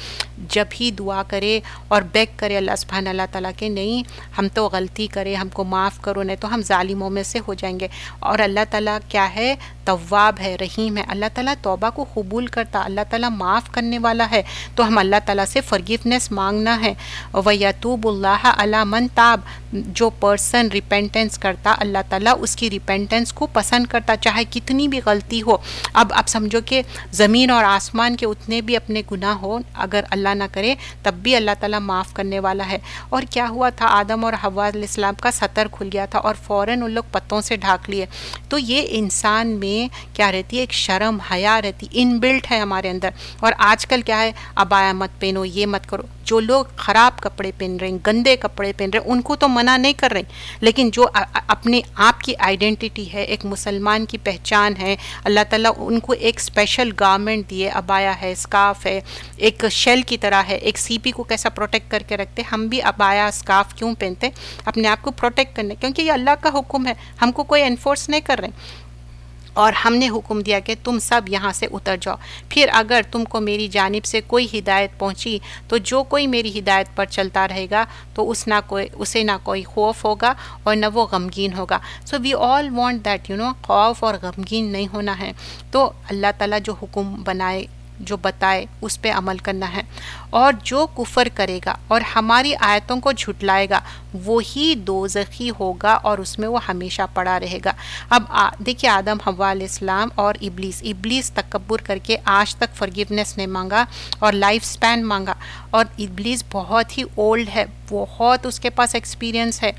جب ہی دعا کرے اور بیگ کرے اللہ سبحانہ اللہ تعالیٰ کہ نہیں ہم تو غلطی کرے، ہم کو معاف کرو، نہیں تو ہم ظالموں میں سے ہو جائیں گے۔ اور اللہ تعالیٰ کیا ہے، تواب ہے، رحیم ہے، اللہ تعالیٰ توبہ کو قبول کرتا، اللہ تعالیٰ معاف کرنے والا ہے۔ تو ہم اللہ تعالیٰ سے فرگیونیس مانگنا ہے۔ وَيَتُوبُ اللَّهُ عَلَى مَن تَابَ، جو پرسن ریپینٹنس کرتا اللہ تعالیٰ اس کی ریپینٹنس کو پسند کرتا، چاہے کتنی بھی غلطی ہو۔ اب سمجھو کہ زمین اور آسمان کے اتنے بھی اپنے گناہ ہو، اگر اللہ نہ کرے تب بھی اللہ تعالیٰ معاف کرنے والا ہے. اور کیا ہوا تھا, آدم اور حوا علیہ السلام کا سطر کھل گیا تھا اور فوراً ان لوگ پتوں سے ڈھانک لیے. تو یہ انسان میں کیا رہتی ہے, ایک شرم حیا رہتی, ان بلٹ ہے ہمارے اندر. اور آج کل کیا ہے, عبایا مت پہنو, یہ مت کرو. جو لوگ خراب کپڑے پہن رہے ہیں, گندے کپڑے پہن رہے ہیں, ان کو تو منع نہیں کر رہے, لیکن جو اپنے آپ کی آئیڈینٹی ہے, ایک مسلمان کی پہچان ہے, اللہ تعالیٰ ان کو ایک اسپیشل گارمنٹ دیے, عبایا ہے, اسکارف ہے, ایک شیل کی طرح ہے. ایک سی پی کو کیسا پروٹیکٹ کر کے رکھتے, ہم بھی عبایا اسکارف کیوں پہنتے, اپنے آپ کو پروٹیکٹ کرنے, کیونکہ یہ اللہ کا حکم ہے, ہم کو کوئی انفورس نہیں کر رہے. اور ہم نے حکم دیا کہ تم سب یہاں سے اتر جاؤ. پھر اگر تم کو میری جانب سے کوئی ہدایت پہنچی تو جو کوئی میری ہدایت پر چلتا رہے گا تو اسے نہ کوئی خوف ہوگا اور نہ وہ غمگین ہوگا. سو وی آل وانٹ دیٹ خوف اور غمگین نہیں ہونا ہے. تو اللہ تعالیٰ جو حکم بنائے, جو بتائے, اس پہ عمل کرنا ہے. اور جو کفر کرے گا اور ہماری آیتوں کو جھٹلائے گا وہی دوزخی ہوگا اور اس میں وہ ہمیشہ پڑا رہے گا. اب دیکھیے, آدم حوا علیہ السلام اور ابلیس تکبر کر کے آج تک فرگیونیس نہیں مانگا اور لائف سپین مانگا. اور ابلیس بہت ہی اولڈ ہے, بہت اس کے پاس ایکسپیرینس ہے.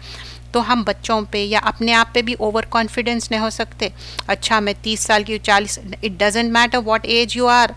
تو ہم بچوں پہ یا اپنے آپ پہ بھی اوور کانفیڈنس نہیں ہو سکتے. اچھا میں 30 سال کی 40, it doesn't matter what age you are,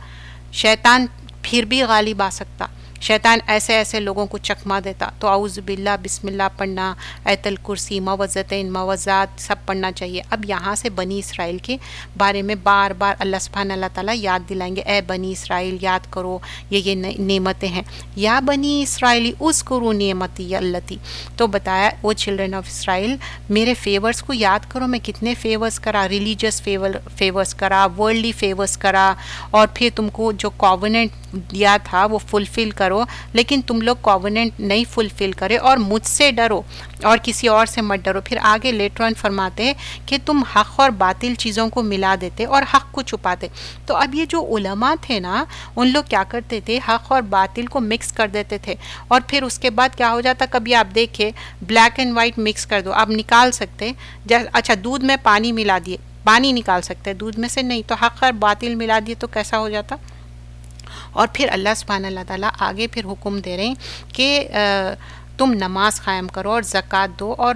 شیطان پھر بھی غالب آ سکتا. شیطان ایسے لوگوں کو چکما دیتا. تو اعوذ باللہ, بسم اللہ پڑھنا, آیت الکرسی, معوذتین, معوذات سب پڑھنا چاہیے. اب یہاں سے بنی اسرائیل کے بارے میں بار بار اللہ تعالیٰ یاد دلائیں گے, اے بنی اسرائیل یاد کرو, یہ نعمتیں ہیں. یا بنی اسرائیلی اذکروا نعمتی اللتی, تو بتایا وہ چلڈرن آف اسرائیل میرے فیورز کو یاد کرو, میں کتنے فیورز کرا, ریلیجس فیورز کرا, ورلڈلی فیورز کرا, اور پھر تم کو جو کووننٹ دیا تھا وہ فلفل کرو. لیکن تم لوگ کووننٹ نہیں فلفل کرے اور مجھ سے ڈرو اور کسی اور سے مت ڈرو. پھر آگے لیٹر آن فرماتے کہ تم حق اور باطل چیزوں کو ملا دیتے اور حق کو چھپاتے. تو اب یہ جو علماء تھے نا, ان لوگ کیا کرتے تھے, حق اور باطل کو مکس کر دیتے تھے. اور پھر اس کے بعد کیا ہو جاتا, کبھی آپ دیکھیں بلیک اینڈ وائٹ مکس کر دو, آپ نکال سکتے. اچھا دودھ میں پانی ملا دیے, پانی نکال سکتے دودھ میں سے, نہیں تو حق اور باطل ملا دیے تو کیسا ہو جاتا. اور پھر اللہ سبحانہ اللہ تعالیٰ آگے پھر حکم دے رہے ہیں کہ تم نماز قائم کرو اور زکوٰۃ دو اور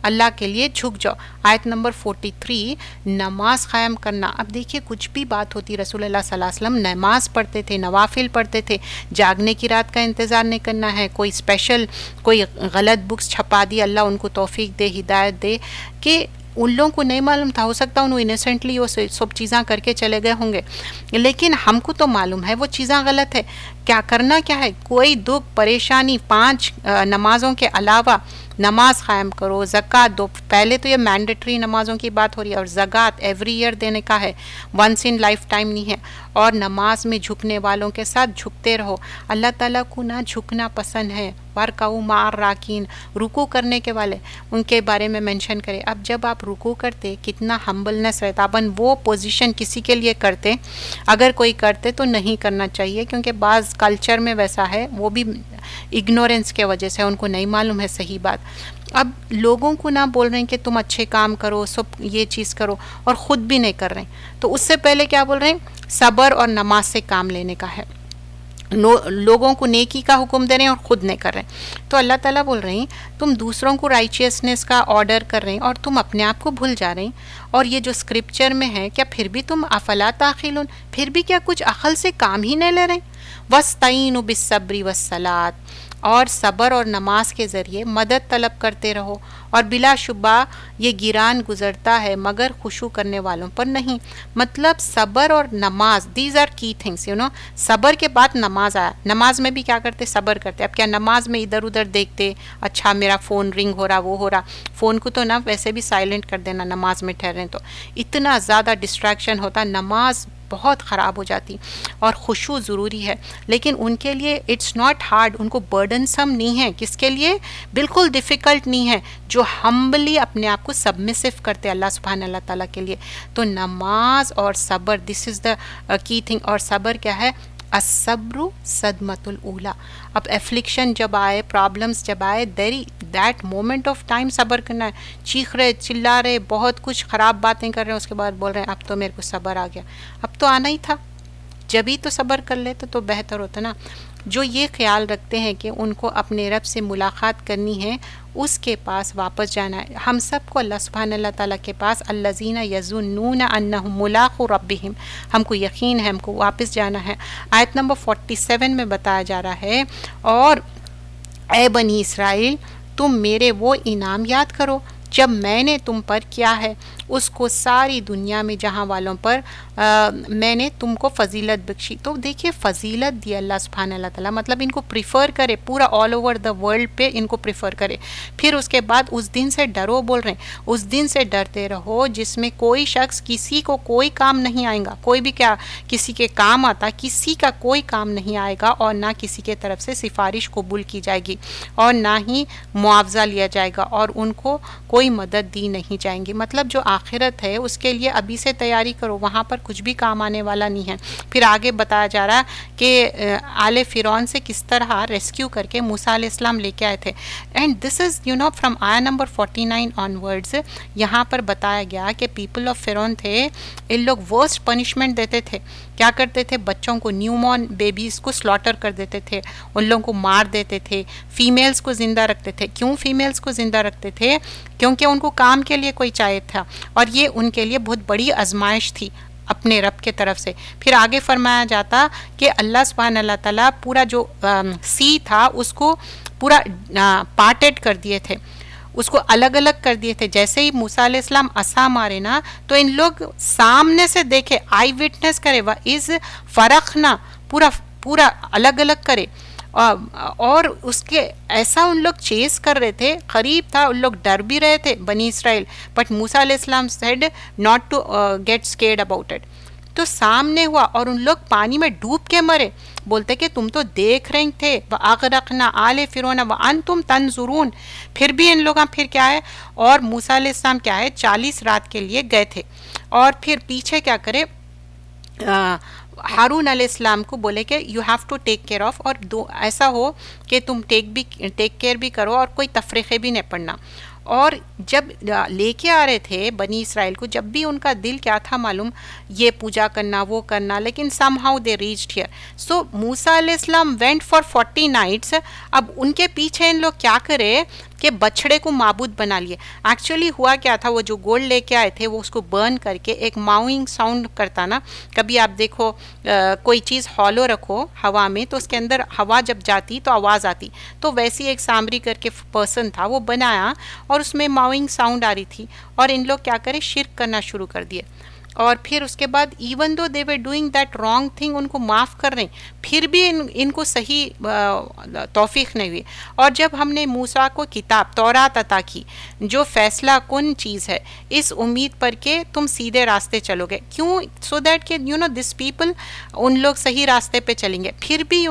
اللہ کے لیے جھک جاؤ. آیت نمبر 43, نماز قائم کرنا. اب دیکھیے کچھ بھی بات ہوتی, رسول اللہ صلی اللہ علیہ وسلم نماز پڑھتے تھے, نوافل پڑھتے تھے, جاگنے کی رات کا انتظار نہیں کرنا ہے. کوئی اسپیشل کوئی غلط بکس چھپا دی, اللہ ان کو توفیق دے, ہدایت دے, کہ ان لوگوں کو نہیں معلوم تھا, ہو سکتا انہوں انوسنٹلی وہ سب چیزاں کر کے چلے گئے ہوں گے, لیکن ہم کو تو معلوم ہے وہ چیزاں غلط ہے. کیا کرنا کیا ہے, کوئی دکھ پریشانی 5 نمازوں کے علاوہ نماز قائم کرو, زکوٰۃ دو. پہلے تو یہ مینڈیٹری نمازوں کی بات ہو رہی ہے, اور زکوٰۃ ایوری ایئر دینے کا ہے, ونس ان لائف ٹائم نہیں ہے. اور نماز میں جھکنے والوں کے ساتھ جھکتے رہو. اللہ تعالیٰ کو نہ جھکنا پسند ہے, وارکعوا مع الراکعین, رکوع کرنے کے والے ان کے بارے میں مینشن کرے. اب جب آپ رکوع کرتے کتنا ہمبلنس رہتا, اپن وہ پوزیشن کسی کے لیے کرتے, اگر کوئی کرتے تو نہیں کرنا چاہیے, کیونکہ بعض کلچر میں ویسا ہے, وہ بھی اگنورنس کے وجہ سے, ان کو نہیں معلوم ہے صحیح بات. اب لوگوں کو نہ بول رہے ہیں کہ تم اچھے کام کرو, سب یہ چیز کرو, اور خود بھی نہیں کر رہے ہیں. تو اس سے پہلے کیا بول رہے ہیں, صبر اور نماز سے کام لینے کا ہے. لوگوں کو نیکی کا حکم دے رہے ہیں اور خود نہیں کر رہے ہیں. تو اللہ تعالیٰ بول رہے ہیں تم دوسروں کو رائچیسنس کا آرڈر کر رہے ہیں اور تم اپنے آپ کو بھول جا رہے ہیں. اور یہ جو اسکرپچر میں ہے, کیا پھر بھی تم افلا تعقلون, پھر بھی کیا کچھ عقل سے کام ہی نہیں لے رہے ہیں. وَاسْتَعِینُوا بِالصَّبْرِ وَالصَّلَاةِ, اور صبر اور نماز کے ذریعے مدد طلب کرتے رہو. اور بلا شبہ یہ گیران گزرتا ہے مگر خشوع کرنے والوں پر نہیں. مطلب صبر اور نماز, دیز آر کی تھنگس, صبر کے بعد نماز آیا. نماز میں بھی کیا کرتے, صبر کرتے. اب کیا نماز میں ادھر ادھر دیکھتے, اچھا میرا فون رنگ ہو رہا, وہ ہو رہا, فون کو تو نہ ویسے بھی سائلنٹ کر دینا نماز میں ٹھہریں, تو اتنا زیادہ ڈسٹریکشن ہوتا, نماز بہت خراب ہو جاتی. اور خشوع ضروری ہے, لیکن ان کے لیے اٹس ناٹ ہارڈ, ان کو برڈن سم نہیں ہے. کس کے لیے بالکل ڈیفیکلٹ نہیں ہے, جو ہمبلی اپنے آپ کو سبمسو کرتے اللہ سبحانہ اللہ تعالیٰ کے لیے. تو نماز اور صبر, دس از دا کی تھنگ. اور صبر کیا ہے, الصبر صدمۃ الاولیٰ. اب ایفلکشن جب آئے, پرابلمس جب آئے, دیٹ مومنٹ آف ٹائم صبر کرنا ہے. چیخ رہے, چلا رہے, بہت کچھ خراب باتیں کر رہے ہیں, اس کے بعد بول رہے ہیں اب تو میرے کو صبر آ گیا. اب تو آنا ہی تھا, جبھی تو صبر کر لیتے تو بہتر ہوتا نا. جو یہ خیال رکھتے ہیں کہ ان کو اپنے رب سے ملاقات کرنی ہے اس کے پاس واپس جانا ہے. ہم سب کو اللہ سبحانہ اللہ تعالیٰ کے پاس الذین یظنون انہم ملاقو ربہم، ہم کو یقین ہے ہم کو واپس جانا ہے. آیت نمبر 47 میں بتایا جا رہا ہے، اور اے بنی اسرائیل تم میرے وہ انعام یاد کرو جب میں نے تم پر کیا ہے، اس کو ساری دنیا میں جہاں والوں پر میں نے تم کو فضیلت بخشی. تو دیکھیے فضیلت دی اللہ سبحانہ اللہ تعالیٰ، مطلب ان کو پریفر کرے، پورا آل اوور دا ورلڈ پہ ان کو پریفر کرے. پھر اس کے بعد اس دن سے ڈرو بول رہے ہیں، اس دن سے ڈرتے رہو جس میں کوئی شخص کسی کو کوئی کام نہیں آئے گا، کوئی بھی کیا کسی کے کام آتا، کسی کا کوئی کام نہیں آئے گا، اور نہ کسی کے طرف سے سفارش قبول کی جائے گی، اور نہ ہی معاوضہ لیا جائے گا، اور ان کو کوئی مدد دی نہیں جائیں گی. مطلب جو آخرت ہے اس کے لیے ابھی سے تیاری کرو، وہاں پر کچھ بھی کام آنے والا نہیں ہے. پھر آگے بتایا جا رہا ہے کہ آل فرعون سے کس طرح ریسکیو کر کے موسیٰ علیہ السلام لے کے آئے تھے. اینڈ دس از فرام آیا نمبر 49 آن ورڈز یہاں پر بتایا گیا کہ پیپل آف فرعون تھے، ان لوگ ورسٹ پنشمنٹ دیتے تھے. کیا کرتے تھے؟ بچوں کو، نیو مورن بیبیز کو سلاٹر کر دیتے تھے، ان لوگوں کو مار دیتے تھے، فیمیلز کو زندہ رکھتے تھے. کیوں فیمیلز کو زندہ رکھتے تھے؟ کیونکہ ان کو کام کے لیے کوئی چاہیے تھا، اور یہ ان کے لیے بہت بڑی آزمائش تھی اپنے رب کے طرف سے. پھر آگے فرمایا جاتا کہ اللہ سبحانہ اللہ تعالیٰ پورا جو سی تھا اس کو پورا پارٹیڈ کر دیے تھے، اس کو الگ الگ کر دیے تھے. جیسے ہی موسیٰ علیہ السلام عصا مارے نا تو ان لوگ سامنے سے دیکھے، آئی وٹنس کرے، وَإِذْ فَرَقْنَا، پورا الگ الگ کرے. اور اس کے ایسا ان لوگ چیز کر رہے تھے، قریب تھا، ان لوگ ڈر بھی رہے تھے بنی اسرائیل، بٹ موسیٰ علیہ السلام said not to get scared about it. تو سامنے ہوا اور ان لوگ پانی میں ڈوب کے مرے. بولتے کہ تم تو دیکھ رہے تھے، وَأَغْرَقْنَا آلَ فِرْعَوْنَ وَأَنْتُمْ تَنْظُرُونَ. پھر بھی ان لوگاں پھر کیا ہے، اور موسیٰ علیہ السلام کیا ہے 40 رات کے لیے گئے تھے، اور پھر پیچھے کیا کرے، ہارون علیہ السلام کو بولے کہ you have to take care of, اور دو ایسا ہو کہ تم ٹیک کیئر بھی کرو اور کوئی تفریقے بھی نہیں پڑنا. اور جب لے کے آ رہے تھے بنی اسرائیل کو، جب بھی ان کا دل کیا تھا معلوم، یہ پوجا کرنا وہ کرنا، لیکن somehow they reached here. So موسیٰ علیہ السلام وینٹ فار 40 نائٹس. اب ان کے پیچھے ان لوگ کیا کرے کہ بچڑے کو معبود بنا لیے. ایکچولی ہوا کیا تھا، وہ جو گولڈ لے کے آئے تھے وہ اس کو برن کر کے ایک ماؤنگ ساؤنڈ کرتا نا. کبھی آپ دیکھو کوئی چیز ہالو رکھو ہوا میں تو اس کے اندر ہوا جب جاتی تو آواز آتی، تو ویسی ایک سامری کر کے پرسن تھا، وہ بنایا اور اس میں ماؤنگ ساؤنڈ آ رہی تھی، اور ان لوگ کیا کرے شرک کرنا شروع کر دیے. اور پھر اس کے بعد even though they were doing that wrong thing, ان کو معاف کر رہے ہیں، پھر بھی ان کو صحیح توفیق نہیں ہوئی. اور جب ہم نے موسیٰ کو کتاب تورات عطا کی جو فیصلہ کن چیز ہے، اس امید پر کہ تم سیدھے راستے چلو گے. کیوں؟ سو دیٹ کہ دس پیپل، ان لوگ صحیح راستے پہ چلیں گے. پھر بھی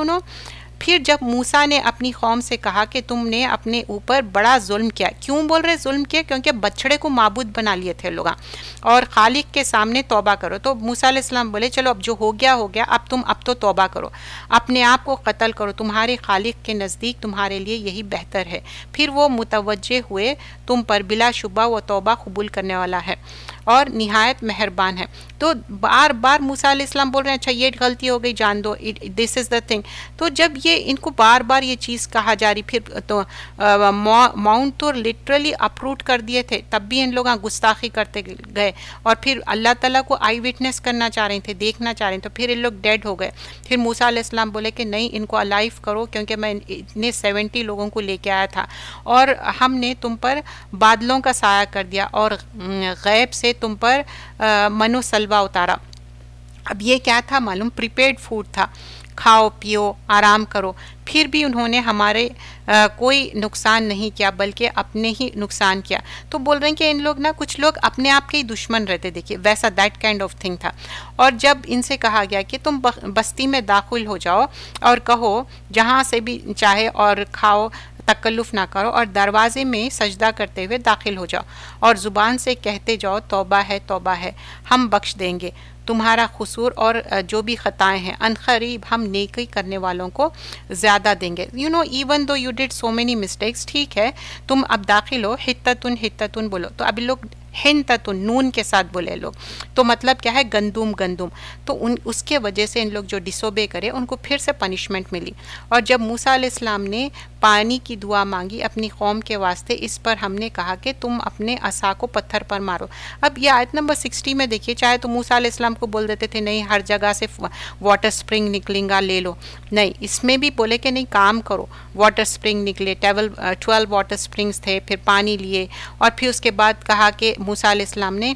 پھر جب موسیٰ نے اپنی قوم سے کہا کہ تم نے اپنے اوپر بڑا ظلم کیا. کیوں بول رہے ظلم کیا؟ کیونکہ بچڑے کو معبود بنا لیے تھے لوگ، اور خالق کے سامنے توبہ کرو. تو موسیٰ علیہ السلام بولے چلو اب جو ہو گیا ہو گیا، اب تو توبہ کرو، اپنے آپ کو قتل کرو، تمہارے خالق کے نزدیک تمہارے لیے یہی بہتر ہے. پھر وہ متوجہ ہوئے تم پر، بلا شبہ وہ توبہ قبول کرنے والا ہے اور نہایت مہربان ہے. تو بار بار موسیٰ علیہ السلام بول رہے ہیں اچھا یہ غلطی ہو گئی جان دو، دس از دا تھنگ. تو جب یہ ان کو بار بار یہ چیز کہا جا رہی، پھر تو ماؤنٹ تو لٹرلی اپروٹ کر دیے تھے، تب بھی ان لوگ گستاخی کرتے گئے، اور پھر اللہ تعالیٰ کو آئی وٹنس کرنا چاہ رہے تھے، دیکھنا چاہ رہے تھے، تو پھر ان لوگ ڈیڈ ہو گئے. پھر موسیٰ علیہ السلام بولے کہ نہیں، ان کو الائیو کرو، کیونکہ میں اتنے 70 لوگوں کو لے کے آیا تھا، اور ہم نے تم پر بادلوں کا سایہ کر دیا اور غیب سے تم پر من و سلوہ اتارا. اب یہ کیا تھا معلوم؟ پریپیئرڈ فوڈ تھا، کھاؤ پیو آرام کرو. پھر بھی انہوں نے ہمارے کوئی نقصان نہیں کیا بلکہ اپنے ہی نقصان کیا. تو بول رہے ہیں کہ ان لوگ نا، کچھ لوگ اپنے آپ کے ہی دشمن رہتے. دیکھیے ویسا دیٹ کائنڈ آف تھنگ تھا. اور جب ان سے کہا گیا کہ تم بستی میں داخل ہو جاؤ اور کہو جہاں سے بھی چاہے اور کھاؤ، تکلف نہ کرو، اور دروازے میں سجدہ کرتے ہوئے داخل ہو جاؤ، اور زبان سے کہتے جاؤ توبہ ہے توبہ ہے، ہم بخش دیں گے تمہارا قصور اور جو بھی خطائیں ہیں، ان قریب ہم نیکی کرنے والوں کو زیادہ دیں گے. Even though you did so many mistakes, ٹھیک ہے تم اب داخل ہو، حتتن بولو. تو اب لوگ ہنتتن نون کے ساتھ بولے لوگ، تو مطلب کیا ہے گندم گندم، تو اس کے وجہ سے ان لوگ جو ڈسوبے کرے ان کو پھر سے پنشمنٹ ملی. اور جب موسیٰ علیہ السلام نے پانی کی دعا مانگی اپنی قوم کے واسطے، اس پر ہم نے کہا کہ تم اپنے عصا کو پتھر پر مارو. اب یہ آیت نمبر 60 میں دیکھیے، چاہے تو موسیٰ علیہ السلام کو بول دیتے تھے نہیں ہر جگہ سے واٹر سپرنگ نکلیں گا لے لو، نہیں اس میں بھی بولے کہ نہیں کام کرو، واٹر سپرنگ نکلے، 12 واٹر سپرنگز تھے، پھر پانی لیے، اور پھر اس کے بعد کہا کہ موسیٰ علیہ السلام نے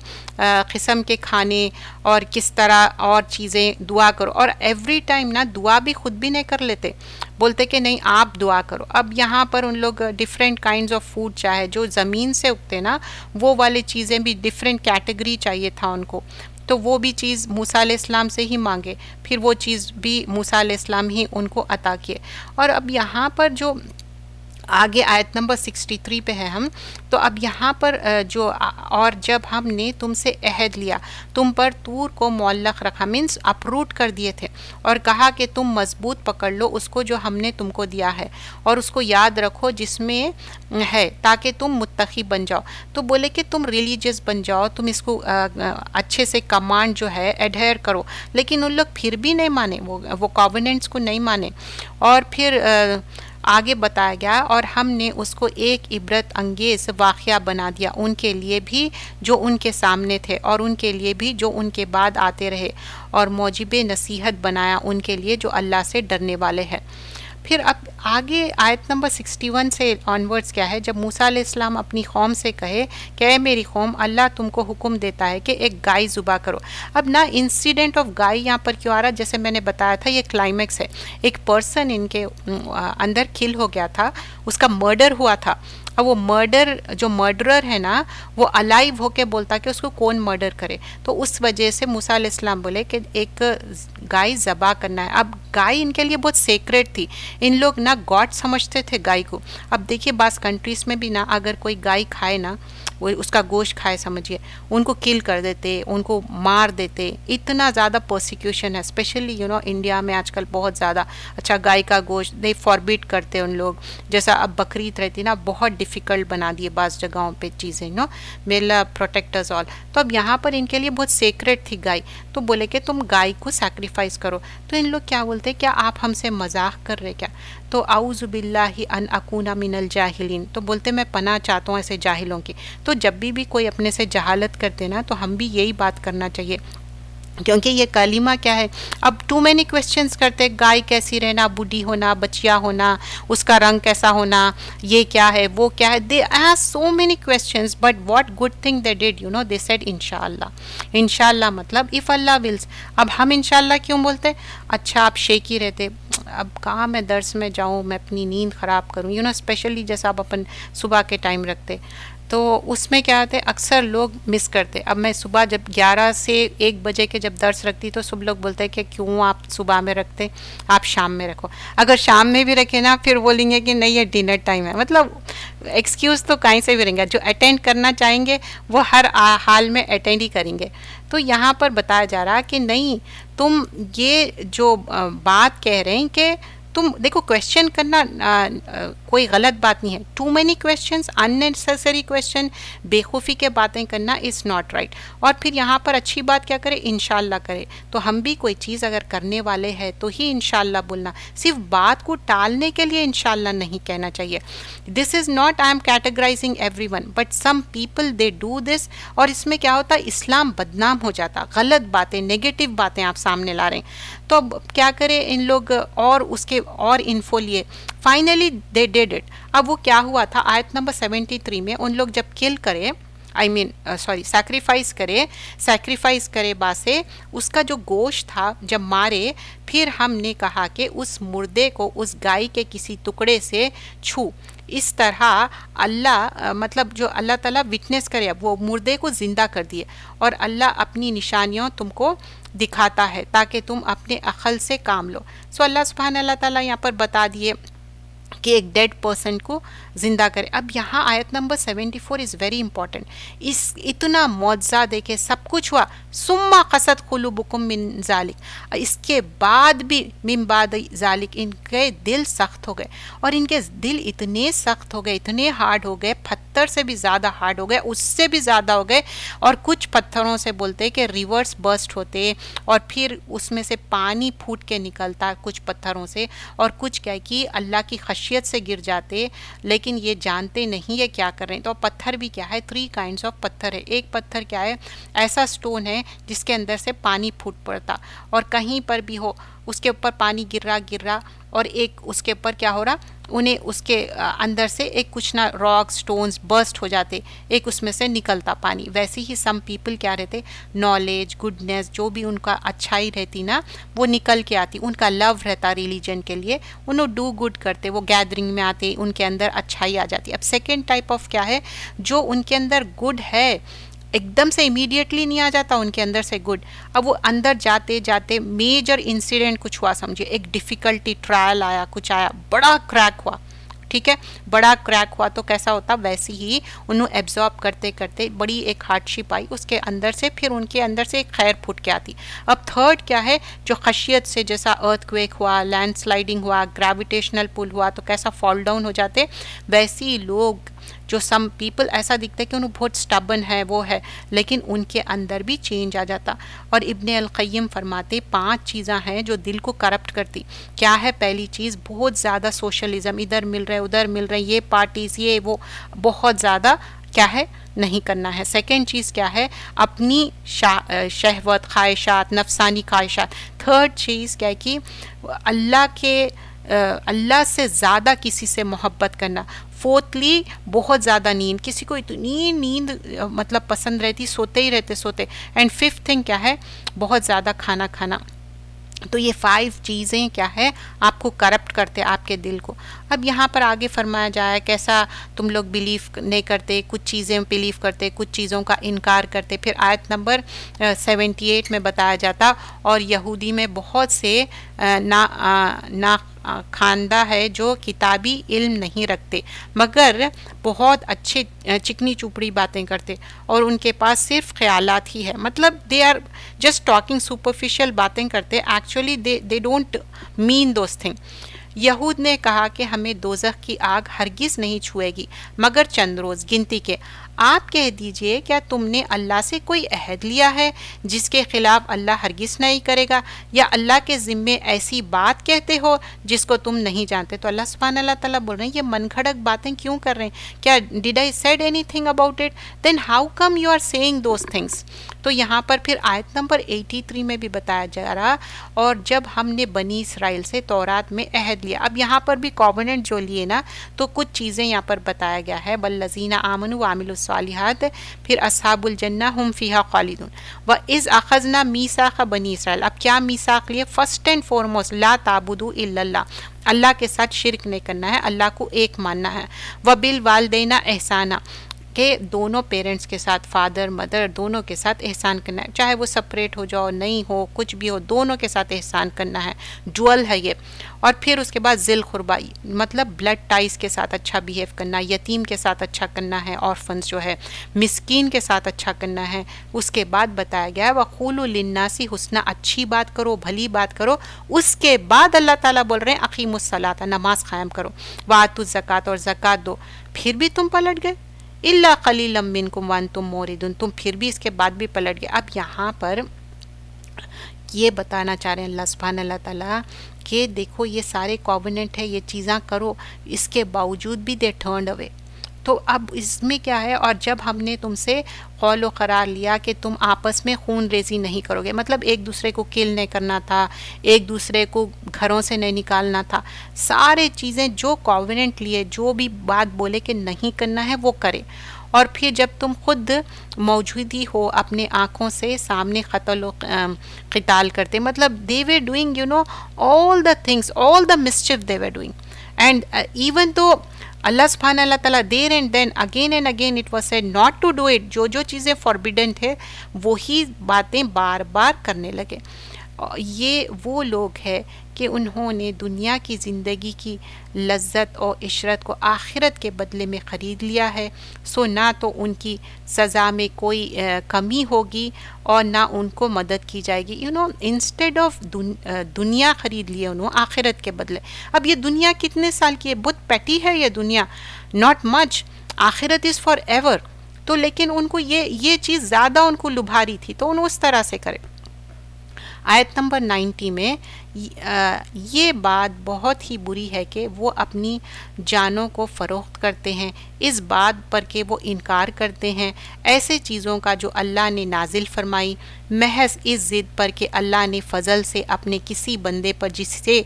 قسم کے کھانے اور کس طرح اور چیزیں دعا کرو، اور ایوری ٹائم نا دعا بھی خود بھی نہیں کر لیتے، بولتے کہ نہیں آپ دعا کرو. اب یہاں پر ان لوگ ڈفرینٹ کائنڈز آف فوڈ چاہے جو زمین سے اگتے نا وہ والی چیزیں بھی ڈفرینٹ کیٹیگری چاہیے تھا ان کو، تو وہ بھی چیز موسیٰ علیہ السلام سے ہی مانگے، پھر وہ چیز بھی موسیٰ علیہ السلام ہی ان کو عطا کیے. اور اب یہاں پر جو آگے آیت نمبر 63 پہ ہے ہم، تو اب یہاں پر جو اور جب ہم نے تم سے عہد لیا تم پر طور کو معلق رکھا، مینس اپروٹ کر دیے تھے، اور کہا کہ تم مضبوط پکڑ لو اس کو جو ہم نے تم کو دیا ہے، اور اس کو یاد رکھو جس میں ہے تاکہ تم متقی بن جاؤ. تو بولے کہ تم ریلیجیس بن جاؤ، تم اس کو اچھے سے کمانڈ جو ہے ایڈہیر کرو، لیکن ان لوگ پھر بھی نہیں مانے، وہ کووننٹس کو نہیں مانے. اور پھر آگے بتایا گیا اور ہم نے اس کو ایک عبرت انگیز واقعہ بنا دیا ان کے لیے بھی جو ان کے سامنے تھے اور ان کے لیے بھی جو ان کے بعد آتے رہے، اور موجب نصیحت بنایا ان کے لیے جو اللہ سے ڈرنے والے ہیں. پھر اب آگے آیت نمبر 61 سے آنورڈز کیا ہے، جب موسیٰ علیہ السلام اپنی قوم سے کہے کہ اے میری قوم اللہ تم کو حکم دیتا ہے کہ ایک گائے ذبح کرو. اب نا انسیڈنٹ آف گائے یہاں پر کیوں آ رہا، جیسے میں نے بتایا تھا یہ کلائمیکس ہے، ایک پرسن ان کے اندر کل ہو گیا تھا، اس کا مرڈر ہوا تھا. اب وہ جو مرڈرر ہے نا وہ الائیو ہو کے بولتا کہ اس کو کون مرڈر کرے، تو اس وجہ سے موسیٰ علیہ السلام بولے کہ ایک گائے ذبح کرنا ہے. اب گائے ان کے لیے بہت سیکریٹ تھی، ان لوگ نہ گاڈ سمجھتے تھے گائے کو. اب دیکھیے بعض کنٹریز میں بھی نا اگر کوئی گائے کھائے نا، وہ اس کا گوشت کھائے سمجھیے، ان کو کل کر دیتے، ان کو مار دیتے، اتنا زیادہ پرسیکیوشن ہے. اسپیشلی انڈیا میں آج کل بہت زیادہ اچھا گائے کا گوشت دے فاربٹ کرتے ان لوگ، جیسا اب بقرعید رہتی نا بہت ڈیفیکلٹ بنا دیے بعض جگہوں پہ چیزیں may Allah protect us all. تو اب یہاں پر ان کے لیے بہت سیکریٹ تھی گائے، تو بولے کہ تم گائے کو سیکریفائس کرو. تو ان لوگ کیا بولتے کیا آپ ہم سے مذاق کر رہے کیا؟ تو اعوذ باللہ ان اکون من الجاہلین، تو بولتے میں پناہ چاہتا ہوں ایسے جاہلوں کی. تو جب بھی کوئی اپنے سے جہالت کرتے نا تو ہم بھی یہی بات کرنا چاہیے، کیونکہ یہ کلمہ کیا ہے، اب ٹو مینی کویسچنس کرتے، گائے کیسی رہنا، بوڑھی ہونا، بچیا ہونا، اس کا رنگ کیسا ہونا، یہ کیا ہے وہ کیا ہے، they ask so many questions, but what good thing they did they said انشاءاللہ. انشاءاللہ مطلب اف اللہ ولس. اب ہم انشاءاللہ کیوں بولتے؟ اچھا آپ شیکی رہتے، اب کہاں میں درس میں جاؤں، میں اپنی نیند خراب کروں، اسپیشلی جیسا آپ اپن صبح کے ٹائم رکھتے، تو اس میں کیا ہوتے اکثر لوگ مس کرتے. اب میں صبح جب 11 سے 1 بجے کے جب درس رکھتی تو سب لوگ بولتے کہ کیوں آپ صبح میں رکھتے، آپ شام میں رکھو. اگر شام میں بھی رکھے نا پھر بولیں گے کہ نہیں یہ ڈنر ٹائم ہے، مطلب ایکسکیوز تو کہیں سے بھی رہیں گے. جو اٹینڈ کرنا چاہیں گے وہ ہر حال میں اٹینڈ ہی کریں گے. تو یہاں پر بتایا جا رہا کہ نہیں، تم یہ جو بات کہہ رہے ہیں کہ تم دیکھو کویشچن کرنا کوئی غلط بات نہیں ہے. Too many questions, unnecessary question, بیخوفی کے باتیں کرنا از ناٹ رائٹ. اور پھر یہاں پر اچھی بات کیا کرے، انشاءاللہ کرے. تو ہم بھی کوئی چیز اگر کرنے والے ہیں تو ہی انشاءاللہ بولنا، صرف بات کو ٹالنے کے لیے انشاءاللہ نہیں کہنا چاہیے. This is not I am categorizing everyone but some people they do this. اور اس میں کیا ہوتا ہے، اسلام بدنام ہو جاتا، غلط باتیں، نیگیٹو باتیں آپ سامنے لا رہے ہیں. تو اب کیا کرے ان لوگ، اور اس کے اور انفو لیے، فائنلی دے ڈیڈ اٹ. اب وہ کیا ہوا تھا آیت نمبر 73 میں، ان لوگ جب کل کرے سیکریفائس کرے باسے، اس کا جو گوشت تھا جب مارے، پھر ہم نے کہا کہ اس مردے کو اس گائے کے کسی ٹکڑے سے چھو. اس طرح اللہ مطلب جو اللہ تعالیٰ وٹنس کرے، وہ مردے کو زندہ کر دیے، اور اللہ اپنی نشانیوں تم کو دکھاتا ہے تاکہ تم اپنے عقل سے کام لو. سو اللہ سبحانہ اللہ تعالیٰ یہاں پر بتا دیے کہ ایک ڈیڈ پرسن کو زندہ کرے. اب یہاں آیت نمبر 74 از ویری امپورٹنٹ. اتنا معجزہ دیکھے سب کچھ ہوا. ثم قست قلوبکم من ذالک، اس کے بعد بھی من بعد ذالک ان کے دل سخت ہو گئے. اور ان کے دل اتنے سخت ہو گئے، اتنے ہارڈ ہو گئے، پتھر سے بھی زیادہ ہارڈ ہو گئے، اس سے بھی زیادہ ہو گئے. اور کچھ پتھروں سے بولتے کہ ریورس برسٹ ہوتے، اور پھر اس میں سے پانی پھوٹ کے نکلتا کچھ پتھروں سے، اور کچھ کیا کہ اللہ کی خشیت سے گر جاتے، لیکن یہ جانتے نہیں یہ کیا کر رہے ہیں. تو پتھر بھی کیا ہے، 3 kinds آف پتھر ہے. ایک پتھر کیا ہے، ایسا سٹون ہے جس کے اندر سے پانی پھوٹ پڑتا، اور کہیں پر بھی ہو اس کے اوپر پانی گر رہا، اور ایک اس کے اوپر کیا ہو رہا، انہیں اس کے اندر سے ایک کچھ نہ راک سٹونز برسٹ ہو جاتے، ایک اس میں سے نکلتا پانی. ویسے ہی سم پیپل کیا رہتے، نالج، گڈنس، جو بھی ان کا اچھائی رہتی نا وہ نکل کے آتی. ان کا لو رہتا ریلیجن کے لیے، انہوں ڈو گڈ کرتے، وہ گیدرنگ میں آتے، ان کے اندر اچھائی آ جاتی. اب سیکنڈ ٹائپ آف کیا ہے، جو ان کے اندر گڈ ہے، ایک دم سے امیڈیٹلی نہیں آ جاتا ان کے اندر سے گڈ. اب وہ اندر جاتے جاتے میجر انسیڈنٹ کچھ ہوا، سمجھے ایک ڈیفیکلٹی، ٹرائل آیا، کچھ آیا، بڑا کریک ہوا. ٹھیک ہے، بڑا کریک ہوا تو کیسا ہوتا، ویسے ہی انہوں ایبزارب کرتے کرتے بڑی ایک ہارڈ شپ آئی اس کے اندر سے، پھر ان کے اندر سے ایک خیر پھوٹ کے آتی. اب تھرڈ کیا ہے، جو خشیت سے جیسا ارتھ کویک ہوا، لینڈ سلائڈنگ ہوا، گریویٹیشنل پل ہوا تو کیسا فال ڈاؤن ہو جاتے. ویسے ہی لوگ جو سم پیپل ایسا دکھتا ہے کہ انہوں بہت سٹبن ہے، وہ ہے، لیکن ان کے اندر بھی چینج آ جاتا. اور ابن القیم فرماتے 5 چیزاں ہیں جو دل کو کرپٹ کرتی. کیا ہے، پہلی چیز بہت زیادہ سوشلزم، ادھر مل رہے ادھر مل رہے، یہ پارٹیز، یہ وہ، بہت زیادہ کیا ہے نہیں کرنا ہے. سیکنڈ چیز کیا ہے، اپنی شہوت، خواہشات، نفسانی خواہشات. تھرڈ چیز کیا ہے کہ اللہ سے زیادہ کسی سے محبت کرنا. فورتھلی بہت زیادہ نیند، کسی کو اتنی نیند مطلب پسند رہتی، سوتے ہی رہتے. اینڈ ففتھ تھنگ کیا ہے، بہت زیادہ کھانا. تو یہ 5 چیزیں کیا ہے آپ کو کرپٹ کرتے آپ کے دل کو. اب یہاں پر آگے فرمایا جائے کیسا تم لوگ بلیو نہیں کرتے، کچھ چیزیں بلیو کرتے، کچھ چیزوں کا انکار کرتے. پھر آیت نمبر 78 میں بتایا جاتا، اور یہودی میں بہت سے نا خواندہ ہے جو کتابی علم نہیں رکھتے، مگر بہت اچھے چکنی چوپڑی باتیں کرتے، اور ان کے پاس صرف خیالات ہی ہے. مطلب they are just talking, superficial باتیں کرتے، actually they don't mean those thing. یہود نے کہا کہ ہمیں دوزخ کی آگ ہرگز نہیں چھوئے گی مگر چند روز گنتی کے. آپ کہہ دیجئے کیا تم نے اللہ سے کوئی عہد لیا ہے جس کے خلاف اللہ ہرگز نہیں کرے گا، یا اللہ کے ذمے ایسی بات کہتے ہو جس کو تم نہیں جانتے. تو اللہ سبحانہ اللہ تعالیٰ بول رہے ہیں یہ من گھڑت باتیں کیوں کر رہے ہیں، کیا did I said anything about it, then how come you are saying those things. تو یہاں پر پھر آیت نمبر 83 میں بھی بتایا جا رہا، اور جب ہم نے بنی اسرائیل سے تورات میں عہد لیا. اب یہاں پر بھی کووننٹ جو لیے نا، تو کچھ چیزیں یہاں پر بتایا گیا ہے، والذین آمنوا وعملوا الصالحات، پھر اصحاب الجنہ ہم فیہا خالدون، وَإِذْ أَخَذْنَا مِیثَاقَ بنی اسرائیل. اب کیا میثاق لیے، فرسٹ اینڈ فارموسٹ لا تعبدوا الا اللہ، اللہ کے ساتھ شرک نہیں کرنا ہے، اللہ کو ایک ماننا ہے. وَبِالْوَالِدَيْنَ احسانا، کہ دونوں پیرنٹس کے ساتھ، فادر مدر دونوں کے ساتھ احسان کرنا ہے، چاہے وہ سپریٹ ہو جاؤ، نہیں ہو، کچھ بھی ہو، دونوں کے ساتھ احسان کرنا ہے، ڈوئل ہے یہ. اور پھر اس کے بعد ذی القربہ، مطلب بلڈ ٹائز کے ساتھ اچھا بیہیو کرنا، یتیم کے ساتھ اچھا کرنا ہے، آرفنز جو ہے، مسکین کے ساتھ اچھا کرنا ہے. اس کے بعد بتایا گیا ہے وَقُولُوا لِلنَّاسِ حُسْنًا، اچھی بات کرو، بھلی بات کرو. اس کے بعد اللہ تعالیٰ بول رہے ہیں اقیموا الصلاۃ، نماز قائم کرو، وآتوا الزکوٰۃ، اور زکوٰۃ دو. پھر بھی تم پلٹ گئے، الا قلیلا منکم وانتم موردون، تم پھر بھی اس کے بعد بھی پلٹ گئے. اب یہاں پر یہ بتانا چاہ رہے ہیں اللہ سبحانہ اللہ تعالیٰ کہ دیکھو یہ سارے کووننٹ ہے، یہ چیزاں کرو، اس کے باوجود بھی دے ٹرنڈ اوے. تو اب اس میں کیا ہے، اور جب ہم نے تم سے قول و قرار لیا کہ تم آپس میں خون ریزی نہیں کرو گے، مطلب ایک دوسرے کو کل نہیں کرنا تھا، ایک دوسرے کو گھروں سے نہیں نکالنا تھا، سارے چیزیں جو کووننٹ لیے، جو بھی بات بولے کہ نہیں کرنا ہے وہ کرے. اور پھر جب تم خود موجودی ہو اپنے آنکھوں سے سامنے قتل و قتال کرتے، مطلب they were doing all the things, all the mischief they were doing, and even though اللہ سبحانہ اللہ تعالیٰ there and then again and again it was said not to do it, جو چیزیں فاربیڈن تھے وہی باتیں بار بار کرنے لگے. یہ وہ لوگ ہیں کہ انہوں نے دنیا کی زندگی کی لذت اور عشرت کو آخرت کے بدلے میں خرید لیا ہے. سو نہ تو ان کی سزا میں کوئی کمی ہوگی اور نہ ان کو مدد کی جائے گی. انسٹیڈ آف دنیا خرید لیے انہوں آخرت کے بدلے. اب یہ دنیا کتنے سال کی ہے؟ بہت پیٹی ہے یہ دنیا، ناٹ مچ. آخرت از فار ایور. تو لیکن ان کو یہ چیز زیادہ ان کو لبھا رہی تھی، تو انہوں اس طرح سے کرے. آیت نمبر 90 میں یہ بات بہت ہی بری ہے کہ وہ اپنی جانوں کو فروخت کرتے ہیں اس بات پر کہ وہ انکار کرتے ہیں ایسے چیزوں کا جو اللہ نے نازل فرمائی، محض اس ضد پر کہ اللہ نے فضل سے اپنے کسی بندے پر جس سے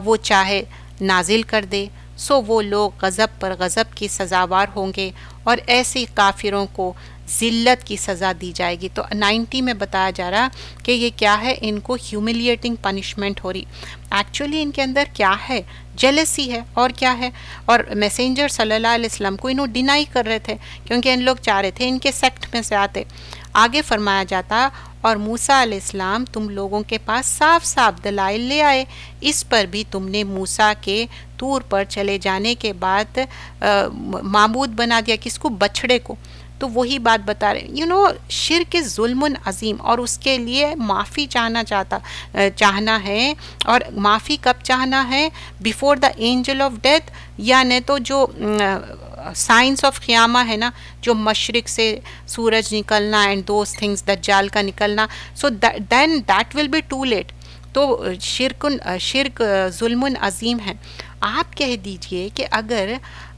وہ چاہے نازل کر دے. سو وہ لوگ غضب پر غضب کی سزاوار ہوں گے اور ایسے کافروں کو ذلت کی سزا دی جائے گی. تو 90 میں بتایا جا رہا کہ یہ کیا ہے، ان کو ہیوملیٹنگ پنشمنٹ ہو رہی. ایکچولی ان کے اندر کیا ہے؟ جیلسی ہے. اور کیا ہے؟ اور میسنجر صلی اللہ علیہ وسلم کو انہوں ڈینائی کر رہے تھے کیونکہ ان لوگ چاہ رہے تھے ان کے سیکٹ میں سے آتے. آگے فرمایا جاتا اور موسیٰ علیہ السلام تم لوگوں کے پاس صاف صاف دلائل لے آئے، اس پر بھی تم نے موسیٰ کے طور پر چلے جانے کے بعد معبود بنا دیا. کس کو؟ بچھڑے کو. تو وہی بات بتا رہے شرک ظلم عظیم، اور اس کے لیے معافی چاہنا ہے. اور معافی کب چاہنا ہے؟ Before the angel of death, یعنی تو جو سائنس آف قیامہ ہے نا، جو مشرق سے سورج نکلنا اینڈ دوز تھنگز، دجال کا نکلنا، so then that will be too late. تو شرک ظلم عظیم ہے. آپ کہہ دیجئے کہ اگر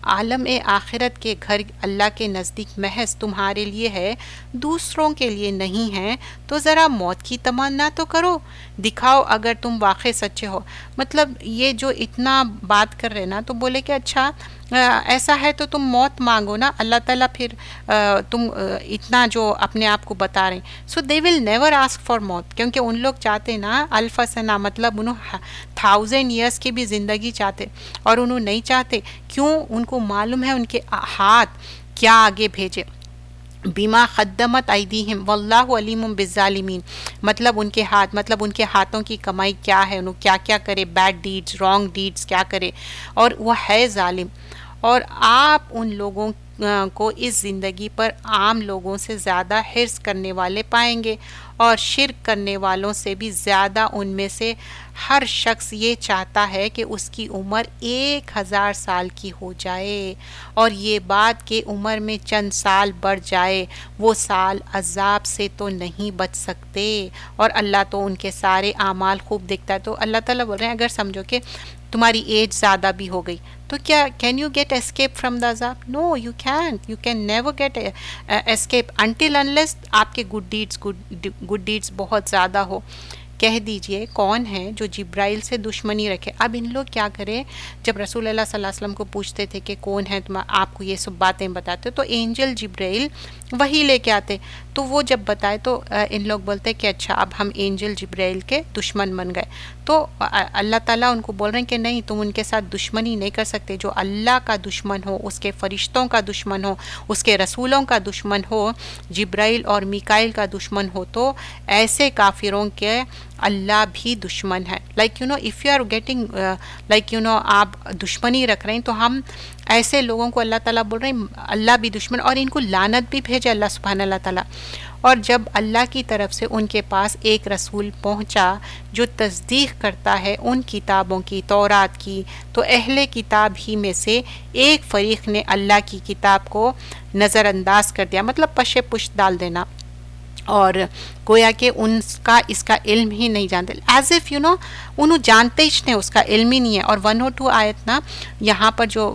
عالم آخرت کے گھر اللہ کے نزدیک محض تمہارے لیے ہے، دوسروں کے لیے نہیں ہے، تو ذرا موت کی تمنا تو کرو، دکھاؤ اگر تم واقع سچے ہو. مطلب یہ جو اتنا بات کر رہے نا، تو بولے کہ اچھا ایسا ہے تو تم موت مانگو نا. اللہ تعالیٰ پھر تم اتنا جو اپنے آپ کو بتا رہے ہیں، سو دے ول نیور آسک فار موت. کیونکہ ان لوگ چاہتے نا الف سنہ، مطلب انہوں 1000 ایئرس کی بھی زندگی چاہتے، اور انہوں نہیں چاہتے. کیوں؟ ان کو معلوم ہے ان کے ہاتھ کیا آگے بھیجے. بیما قدمت ایدیہم واللہ علیم بالظالمین. مطلب ان کے ہاتھ، مطلب ان کے ہاتھوں کی کمائی کیا ہے، انہوں کیا کیا کرے، بیڈ ڈیڈز، رانگ ڈیڈز کیا کرے، اور وہ ہے ظالم. اور آپ ان لوگوں کو اس زندگی پر عام لوگوں سے زیادہ حرص کرنے والے پائیں گے، اور شرک کرنے والوں سے بھی زیادہ. ان میں سے ہر شخص یہ چاہتا ہے کہ اس کی عمر 1000 سال کی ہو جائے، اور یہ بات کہ عمر میں چند سال بڑھ جائے، وہ سال عذاب سے تو نہیں بچ سکتے. اور اللہ تو ان کے سارے اعمال خوب دیکھتا ہے. تو اللہ تعالیٰ بول رہے ہیں اگر سمجھو کہ تمہاری ایج زیادہ بھی ہو گئی تو کیا can you get escape from the عذاب؟ No you can never get escape until unless آپ کے گڈ ڈیڈز بہت زیادہ ہو. کہہ دیجئے کون ہے جو جبرائیل سے دشمنی رکھے؟ اب ان لوگ کیا کرے، جب رسول اللہ صلی اللہ علیہ وسلم کو پوچھتے تھے کہ کون ہے تم، آپ کو یہ سب باتیں بتاتے، تو اینجل جبرائیل وہی لے کے آتے. تو وہ جب بتائے تو ان لوگ بولتے کہ اچھا اب ہم اینجل جبرائیل کے دشمن بن گئے. تو اللہ تعالیٰ ان کو بول رہے ہیں کہ نہیں، تم ان کے ساتھ دشمنی نہیں کر سکتے. جو اللہ کا دشمن ہو، اس کے فرشتوں کا دشمن ہو، اس کے رسولوں کا دشمن ہو، جبرائیل اور میکائیل کا دشمن ہو، تو ایسے کافروں کے اللہ بھی دشمن ہے. Like if you are getting آپ دشمنی رکھ رہے ہیں، تو ہم ایسے لوگوں کو اللہ تعالیٰ بول رہے ہیں اللہ بھی دشمن، اور ان کو لعنت بھی بھیجے اللہ سبحانہ اللہ تعالیٰ. اور جب اللہ کی طرف سے ان کے پاس ایک رسول پہنچا جو تصدیق کرتا ہے ان کتابوں کی، تورات کی، تو اہل کتاب ہی میں سے ایک فریق نے اللہ کی کتاب کو نظر انداز کر دیا، مطلب پشے پشت ڈال دینا، اور گویا کہ ان کا اس کا علم ہی نہیں جانتے. ایز اف انہوں جانتے ہی نہیں، اس کا علم ہی نہیں ہے. اور 102 آیت نا یہاں پر جو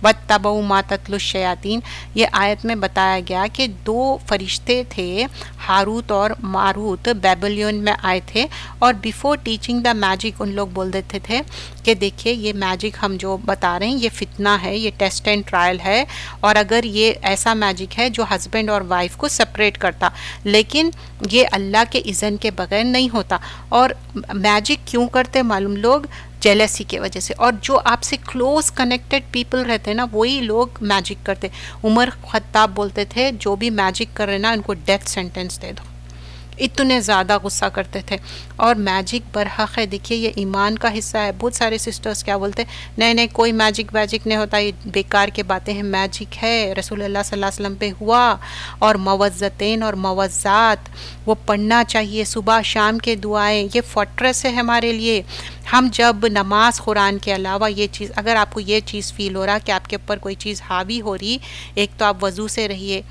وَاتَّبَعُوا مَا تَتْلُو الشَّيَاطِينُ، یہ آیت میں بتایا گیا کہ 2 فرشتے تھے، ہاروت اور ماروت، بیبلین میں آئے تھے، اور بیفور ٹیچنگ دا میجک ان لوگ بول دیتے تھے کہ دیکھیے یہ میجک ہم جو بتا رہے ہیں یہ فتنہ ہے، یہ ٹیسٹ اینڈ ٹرائل ہے، اور اگر یہ ایسا میجک ہے جو ہسبینڈ اور وائف کو سپریٹ کرتا، لیکن یہ اللہ کے اذن کے بغیر نہیں ہوتا. اور میجک کیوں کرتے معلوم لوگ؟ جیلسی کی وجہ سے. اور جو آپ سے کلوز کنیکٹڈ پیپل رہتے ہیں نا، وہی لوگ میجک کرتے. عمر خطاب بولتے تھے جو بھی میجک کر رہے نا ان کو ڈیتھ سینٹنس دے دو. اتنے زیادہ غصہ کرتے تھے. اور میجک برحق ہے، دیکھیے یہ ایمان کا حصہ ہے. بہت سارے سسٹرز کیا بولتے ہیں، نہیں نہیں کوئی میجک ویجک نہیں ہوتا، یہ بیکار کے باتیں ہیں. میجک ہے، رسول اللہ صلی اللہ علیہ وسلم پہ ہوا. اور موزتین اور موزات وہ پڑھنا چاہیے، صبح شام کے دعائیں، یہ فورٹریس ہے ہمارے لیے. ہم جب نماز قرآن کے علاوہ یہ چیز، اگر آپ کو یہ چیز فیل ہو رہا کہ آپ کے اوپر کوئی چیز حاوی ہو رہی، ایک تو آپ وضو سے رہیے.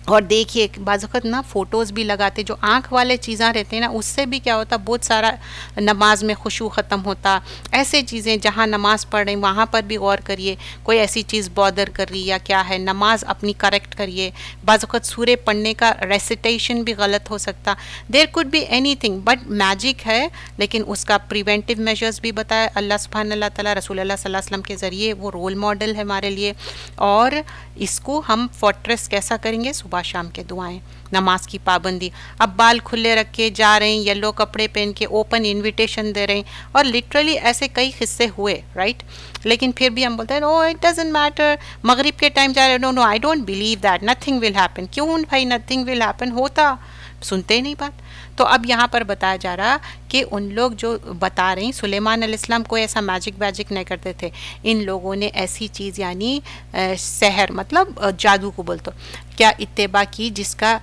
اور دیکھیے بعض وقت نا فوٹوز بھی لگاتے، جو آنکھ والے چیزاں رہتے ہیں نا، اس سے بھی کیا ہوتا بہت سارا نماز میں خشوع ختم ہوتا. ایسے چیزیں جہاں نماز پڑھ رہے ہیں وہاں پر بھی غور کریے، کوئی ایسی چیز بودر کر رہی یا کیا ہے، نماز اپنی کریکٹ کریے. بعض وقت سورہ پڑھنے کا ریسیٹیشن بھی غلط ہو سکتا. There could be anything, but magic ہے، لیکن اس کا پریونٹیو میجرز بھی بتایا اللہ سبحانہ اللہ تعالیٰ، رسول اللہ صلی اللہ علیہ وسلم کے ذریعے وہ رول ماڈل ہے ہمارے لیے. اور اس کو ہم فورٹریس کیسا کریں گے؟ صبح شام کے دعائیں، نماز کی پابندی. اب بال کھلے رکھ کے جا رہے ہیں، یلو کپڑے پہن کے اوپن انویٹیشن دے رہے ہیں، اور لٹرلی ایسے کئی قصے ہوئے رائٹ. لیکن پھر بھی ہم بولتے ہیں نو اٹ ڈزنٹ میٹر، مغرب کے ٹائم جا رہے ہیں، no no I don't believe that, nothing will happen. کیوں بھائی نتھنگ ول ہیپن؟ ہوتا، سنتے نہیں بات. تو اب یہاں پر بتایا جا رہا کہ ان لوگ جو بتا رہے ہیں سلیمان علیہ السلام کوئی ایسا میجک ویجک نہیں کرتے تھے. ان لوگوں نے ایسی چیز یعنی سحر مطلب جادو کو بولتے کیا اتباع کی، جس کا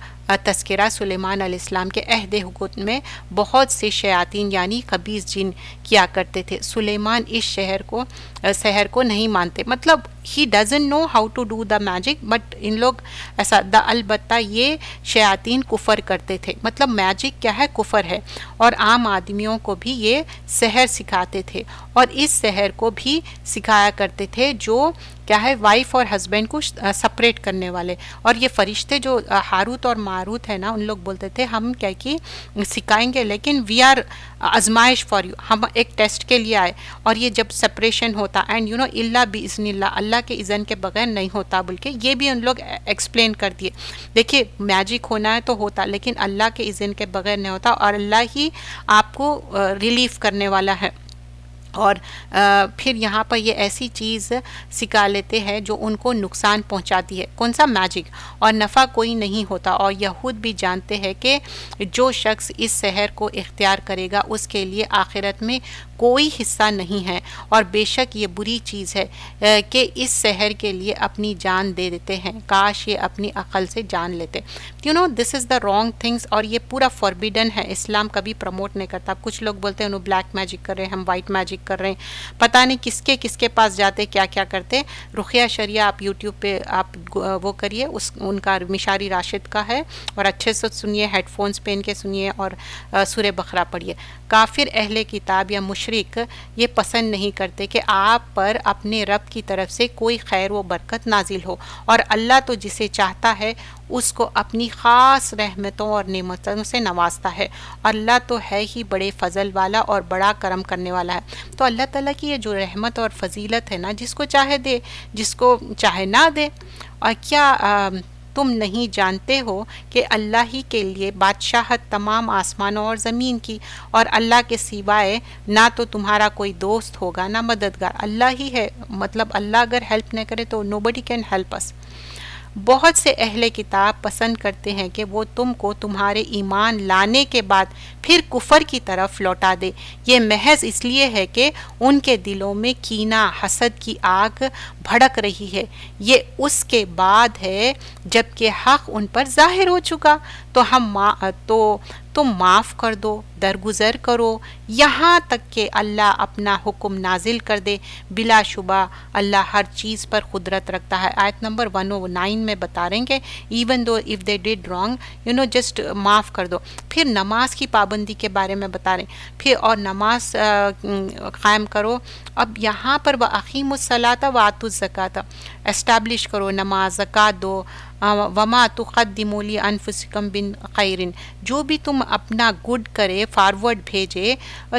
تذکرہ سلیمان علیہ السلام کے عہد حکومت میں بہت سے شیاطین یعنی خبیث جن کیا کرتے تھے. سلیمان اس سحر کو نہیں مانتے، مطلب he doesn't know how to do the magic, but ان لوگ ایسا البتہ یہ شیاطین کفر کرتے تھے. مطلب میجک کیا ہے؟ کفر ہے. اور عام آدمیوں کو بھی یہ سحر سکھاتے تھے، اور اس سحر کو بھی سکھایا کرتے تھے جو کیا ہے وائف اور ہسبینڈ کو سپریٹ کرنے والے. اور یہ فرشتے جو ہاروت اور ماروت ہے نا، ان لوگ بولتے تھے ہم کیا کی سکھائیں گے، لیکن وی آر آزمائش فار یو، ہم ایک ٹیسٹ کے لیے آئے. اور یہ جب سپریشن ہوتا اینڈ یو نو اللہ باذن اللہ، اللہ کے اذن کے بغیر نہیں ہوتا، بلکہ یہ بھی ان لوگ ایکسپلین کر دیے. دیکھیے میجک ہونا ہے تو ہوتا، لیکن اللہ کے اذن کے بغیر نہیں ہوتا، اور اللہ ہی آپ کو ریلیف کرنے والا ہے. اور پھر یہاں پر یہ ایسی چیز سکھا لیتے ہیں جو ان کو نقصان پہنچاتی ہے. کون سا؟ میجک. اور نفع کوئی نہیں ہوتا. اور یہود بھی جانتے ہیں کہ جو شخص اس سحر کو اختیار کرے گا اس کے لیے آخرت میں کوئی حصہ نہیں ہے. اور بے شک یہ بری چیز ہے کہ اس سحر کے لیے اپنی جان دے دیتے ہیں. کاش یہ اپنی عقل سے جان لیتے. You know this is the wrong things, اور یہ پورا فوربیڈن ہے. اسلام کبھی پروموٹ نہیں کرتا. کچھ لوگ بولتے ہیں انہوں بلیک میجک کر رہے ہیں، ہم وائٹ میجک کر رہے ہیں، پتہ نہیں کس کے پاس جاتے کیا کیا کرتے. رقیہ شریعہ آپ یوٹیوب پہ آپ وہ کریے، ان کا مشاری راشد کا ہے، اور اچھے سے سنیے، ہیڈ فونز پہن کے سنیے، اور سورہ بقرہ پڑھیے. کافر اہل کتاب یا مشرک یہ پسند نہیں کرتے کہ آپ پر اپنے رب کی طرف سے کوئی خیر و برکت نازل ہو، اور اللہ تو جسے چاہتا ہے اس کو اپنی خاص رحمتوں اور نعمتوں سے نوازتا ہے. اللہ تو ہے ہی بڑے فضل والا اور بڑا کرم کرنے والا ہے. تو اللہ تعالیٰ کی یہ جو رحمت اور فضیلت ہے نا، جس کو چاہے دے، جس کو چاہے نہ دے. اور کیا تم نہیں جانتے ہو کہ اللہ ہی کے لیے بادشاہت تمام آسمانوں اور زمین کی، اور اللہ کے سوائے نہ تو تمہارا کوئی دوست ہوگا نہ مددگار. اللہ ہی ہے، مطلب اللہ اگر ہیلپ نہ کرے تو nobody can help us. بہت سے اہل کتاب پسند کرتے ہیں کہ وہ تم کو تمہارے ایمان لانے کے بعد پھر کفر کی طرف لوٹا دے. یہ محض اس لیے ہے کہ ان کے دلوں میں کینہ حسد کی آگ بھڑک رہی ہے. یہ اس کے بعد ہے جب کہ حق ان پر ظاہر ہو چکا. تو تم معاف کر دو، درگزر کرو یہاں تک کہ اللہ اپنا حکم نازل کر دے. بلا شبہ اللہ ہر چیز پر قدرت رکھتا ہے. آیت نمبر 109 میں بتا رہے ہیں کہ even though if they did wrong just معاف کر دو. پھر نماز کی پابندی کے بارے میں بتا رہے ہیں، پھر اور نماز قائم کرو. اب یہاں پر وَأَقِیمُوا الصَّلَاةَ وَآتُوا الزَّکَاةَ اسٹیبلش کرو، نماز، زکوٰۃ دو. وَمَا تُقَدِّمُوا لِأَنفُسِکُم مِّن خَیْرٍ، جو بھی تم اپنا گڈ کرے، فارورڈ بھیجے،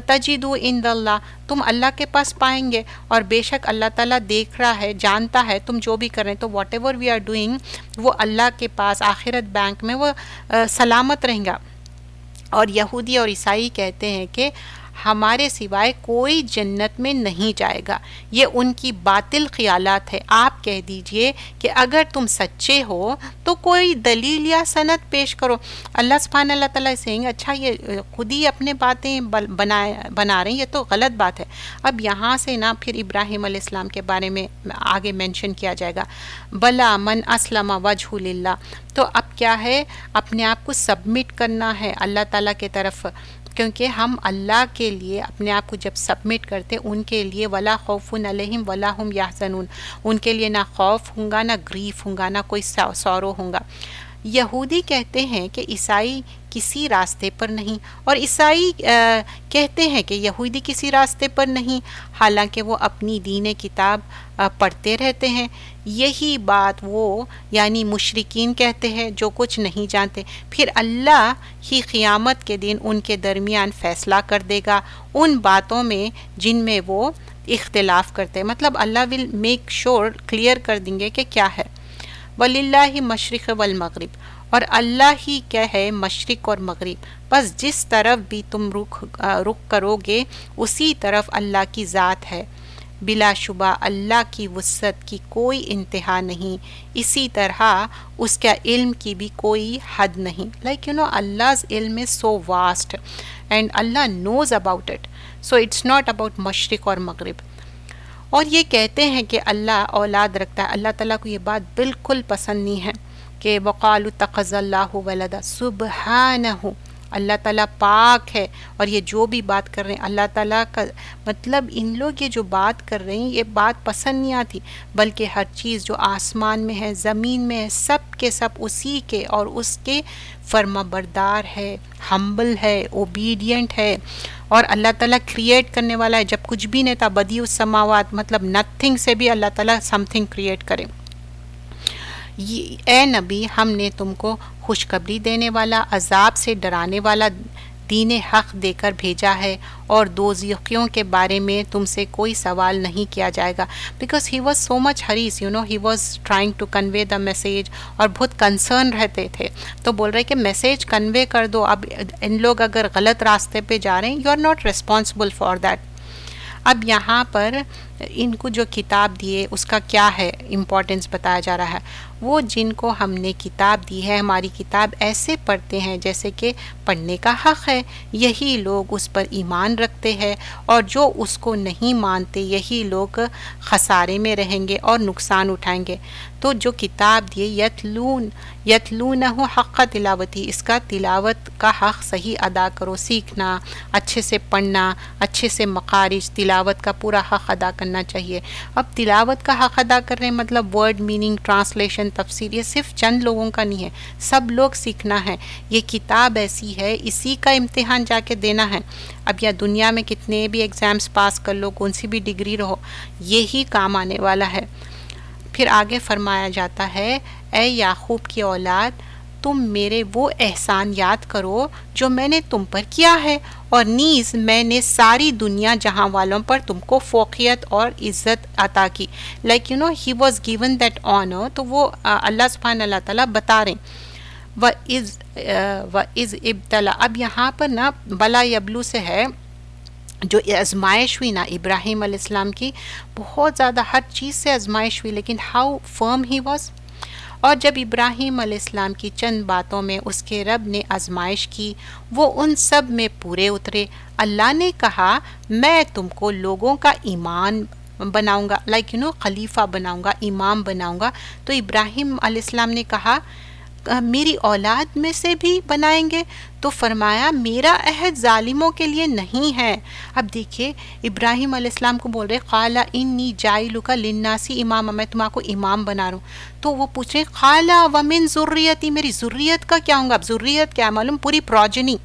تجدوا عند اللہ، تم اللہ کے پاس پائیں گے. اور بے شک اللہ تعالیٰ دیکھ رہا ہے، جانتا ہے تم جو بھی کر رہے ہیں. تو whatever we are doing وہ اللہ کے پاس آخرت بینک میں وہ سلامت رہیں گا. اور یہودی اور عیسائی کہتے ہیں کہ ہمارے سوائے کوئی جنت میں نہیں جائے گا. یہ ان کی باطل خیالات ہے. آپ کہہ دیجئے کہ اگر تم سچے ہو تو کوئی دلیل یا سند پیش کرو. اللہ سبحانہ اللہ تعالیٰ سینگ اچھا یہ خود ہی اپنے باتیں بنا رہے ہیں، یہ تو غلط بات ہے. اب یہاں سے نا پھر ابراہیم علیہ السلام کے بارے میں آگے مینشن کیا جائے گا، بلا من اسلم وجہ للہ. تو اب کیا ہے، اپنے آپ کو سبمٹ کرنا ہے اللہ تعالیٰ کے طرف، کیونکہ ہم اللہ کے لیے اپنے آپ کو جب سبمٹ کرتے ان کے لیے ولا خوف علیہم ولا ہم یحزنون، ان کے لیے نہ خوف ہوں گا، نہ گریف ہوں گا، نہ کوئی سورو ہوں گا. یہودی کہتے ہیں کہ عیسائی کسی راستے پر نہیں، اور عیسائی کہتے ہیں کہ یہودی کسی راستے پر نہیں، حالانکہ وہ اپنی دین کتاب پڑھتے رہتے ہیں. یہی بات وہ یعنی مشرکین کہتے ہیں جو کچھ نہیں جانتے. پھر اللہ ہی قیامت کے دن ان کے درمیان فیصلہ کر دے گا ان باتوں میں جن میں وہ اختلاف کرتے ہیں. مطلب اللہ ول میک شور کلیئر کر دیں گے کہ کیا ہے. وَلِلَّهِ مشرق والمغرب، اور اللہ ہی کیا ہے مشرق اور مغرب، بس جس طرف بھی تم رخ کرو گے اسی طرف اللہ کی ذات ہے. بلا شبہ اللہ کی وسعت کی کوئی انتہا نہیں، اسی طرح اس کا علم کی بھی کوئی حد نہیں. لائک Allah's علم is so vast and Allah knows about it. So it's not about مشرق اور مغرب. اور یہ کہتے ہیں کہ اللہ اولاد رکھتا ہے. اللہ تعالیٰ کو یہ بات بالکل پسند نہیں ہے کہ وقالوا اتخذ اللہ ولدا، سبحانہ، اللہ تعالیٰ پاک ہے. اور یہ جو بھی بات کر رہے ہیں اللہ تعالیٰ کا مطلب ان لوگ یہ جو بات کر رہے ہیں یہ بات پسند نہیں آتی، بلکہ ہر چیز جو آسمان میں ہے زمین میں ہے سب کے سب اسی کے اور اس کے فرما بردار ہے، ہمبل ہے، اوبیڈینٹ ہے. اور اللہ تعالیٰ کریٹ کرنے والا ہے. جب کچھ بھی نہیں تھا بدیع السماوات، مطلب نتھنگ سے بھی اللہ تعالیٰ سم تھنگ کریٹ کرے. اے نبی ہم نے تم کو خوشخبری دینے والا، عذاب سے ڈرانے والا دین حق دے کر بھیجا ہے، اور دوزخیوں کے بارے میں تم سے کوئی سوال نہیں کیا جائے گا. Because he was so much حریص، he was trying to convey the message, اور بہت کنسرن رہتے تھے. تو بول رہے کہ میسیج کنوے کر دو. اب ان لوگ اگر غلط راستے پہ جا رہے ہیں، you are not responsible for that. اب یہاں پر ان کو جو کتاب دیے اس کا کیا ہے امپورٹنس بتایا جا رہا ہے. وہ جن کو ہم نے کتاب دی ہے، ہماری کتاب ایسے پڑھتے ہیں جیسے کہ پڑھنے کا حق ہے، یہی لوگ اس پر ایمان رکھتے ہیں، اور جو اس کو نہیں مانتے یہی لوگ خسارے میں رہیں گے اور نقصان اٹھائیں گے. تو جو کتاب دیے یتلونہ حق تلاوتی، اس کا تلاوت کا حق صحیح ادا کرو، سیکھنا، اچھے سے پڑھنا، اچھے سے مخارج، تلاوت کا پورا حق ادا کرنا چاہیے. اب تلاوت کا حق ادا کر رہے ہیں مطلب ورڈ میننگ، ٹرانسلیشن، تفسیر، یہ صرف چند لوگوں کا نہیں ہے، سب لوگ سیکھنا ہے. یہ کتاب ایسی ہے، اسی کا امتحان جا کے دینا ہے. اب یا دنیا میں کتنے بھی ایگزامس پاس کر لو، کون سی بھی ڈگری رہو، یہی کام آنے والا ہے. پھر آگے فرمایا جاتا ہے، اے یعقوب کی اولاد تم میرے وہ احسان یاد کرو جو میں نے تم پر کیا ہے، اور نیز میں نے ساری دنیا جہاں والوں پر تم کو فوقیت اور عزت عطا کی. Like he was given that owner. تو وہ اللہ سبحانہ اللہ تعالیٰ بتا رہے ہیں وَإِذْ ابتلا. اب یہاں پر نا بلا یبلو سے ہے، جو آزمائش ہوئی نا ابراہیم علیہ السلام کی، بہت زیادہ ہر چیز سے آزمائش ہوئی، لیکن ہاؤ فرم ہی واز. اور جب ابراہیم علیہ السلام کی چند باتوں میں اس کے رب نے آزمائش کی، وہ ان سب میں پورے اترے. اللہ نے کہا میں تم کو لوگوں کا ایمان بناؤں گا، لائک خلیفہ بناؤں گا، امام بناؤں گا. تو ابراہیم علیہ السلام نے کہا میری اولاد میں سے بھی بنائیں گے؟ تو فرمایا میرا عہد ظالموں کے لیے نہیں ہے. اب دیکھیے ابراہیم علیہ السلام کو بول رہے قال انی جاعلک للناس اماما، میں تمہارا کو امام بنا رہا ہوں. تو وہ پوچھ رہے قال ومن ذریتی، میری ذریت کا کیا ہوں گا؟ اب ذریت کیا معلوم؟ پوری پروجنی.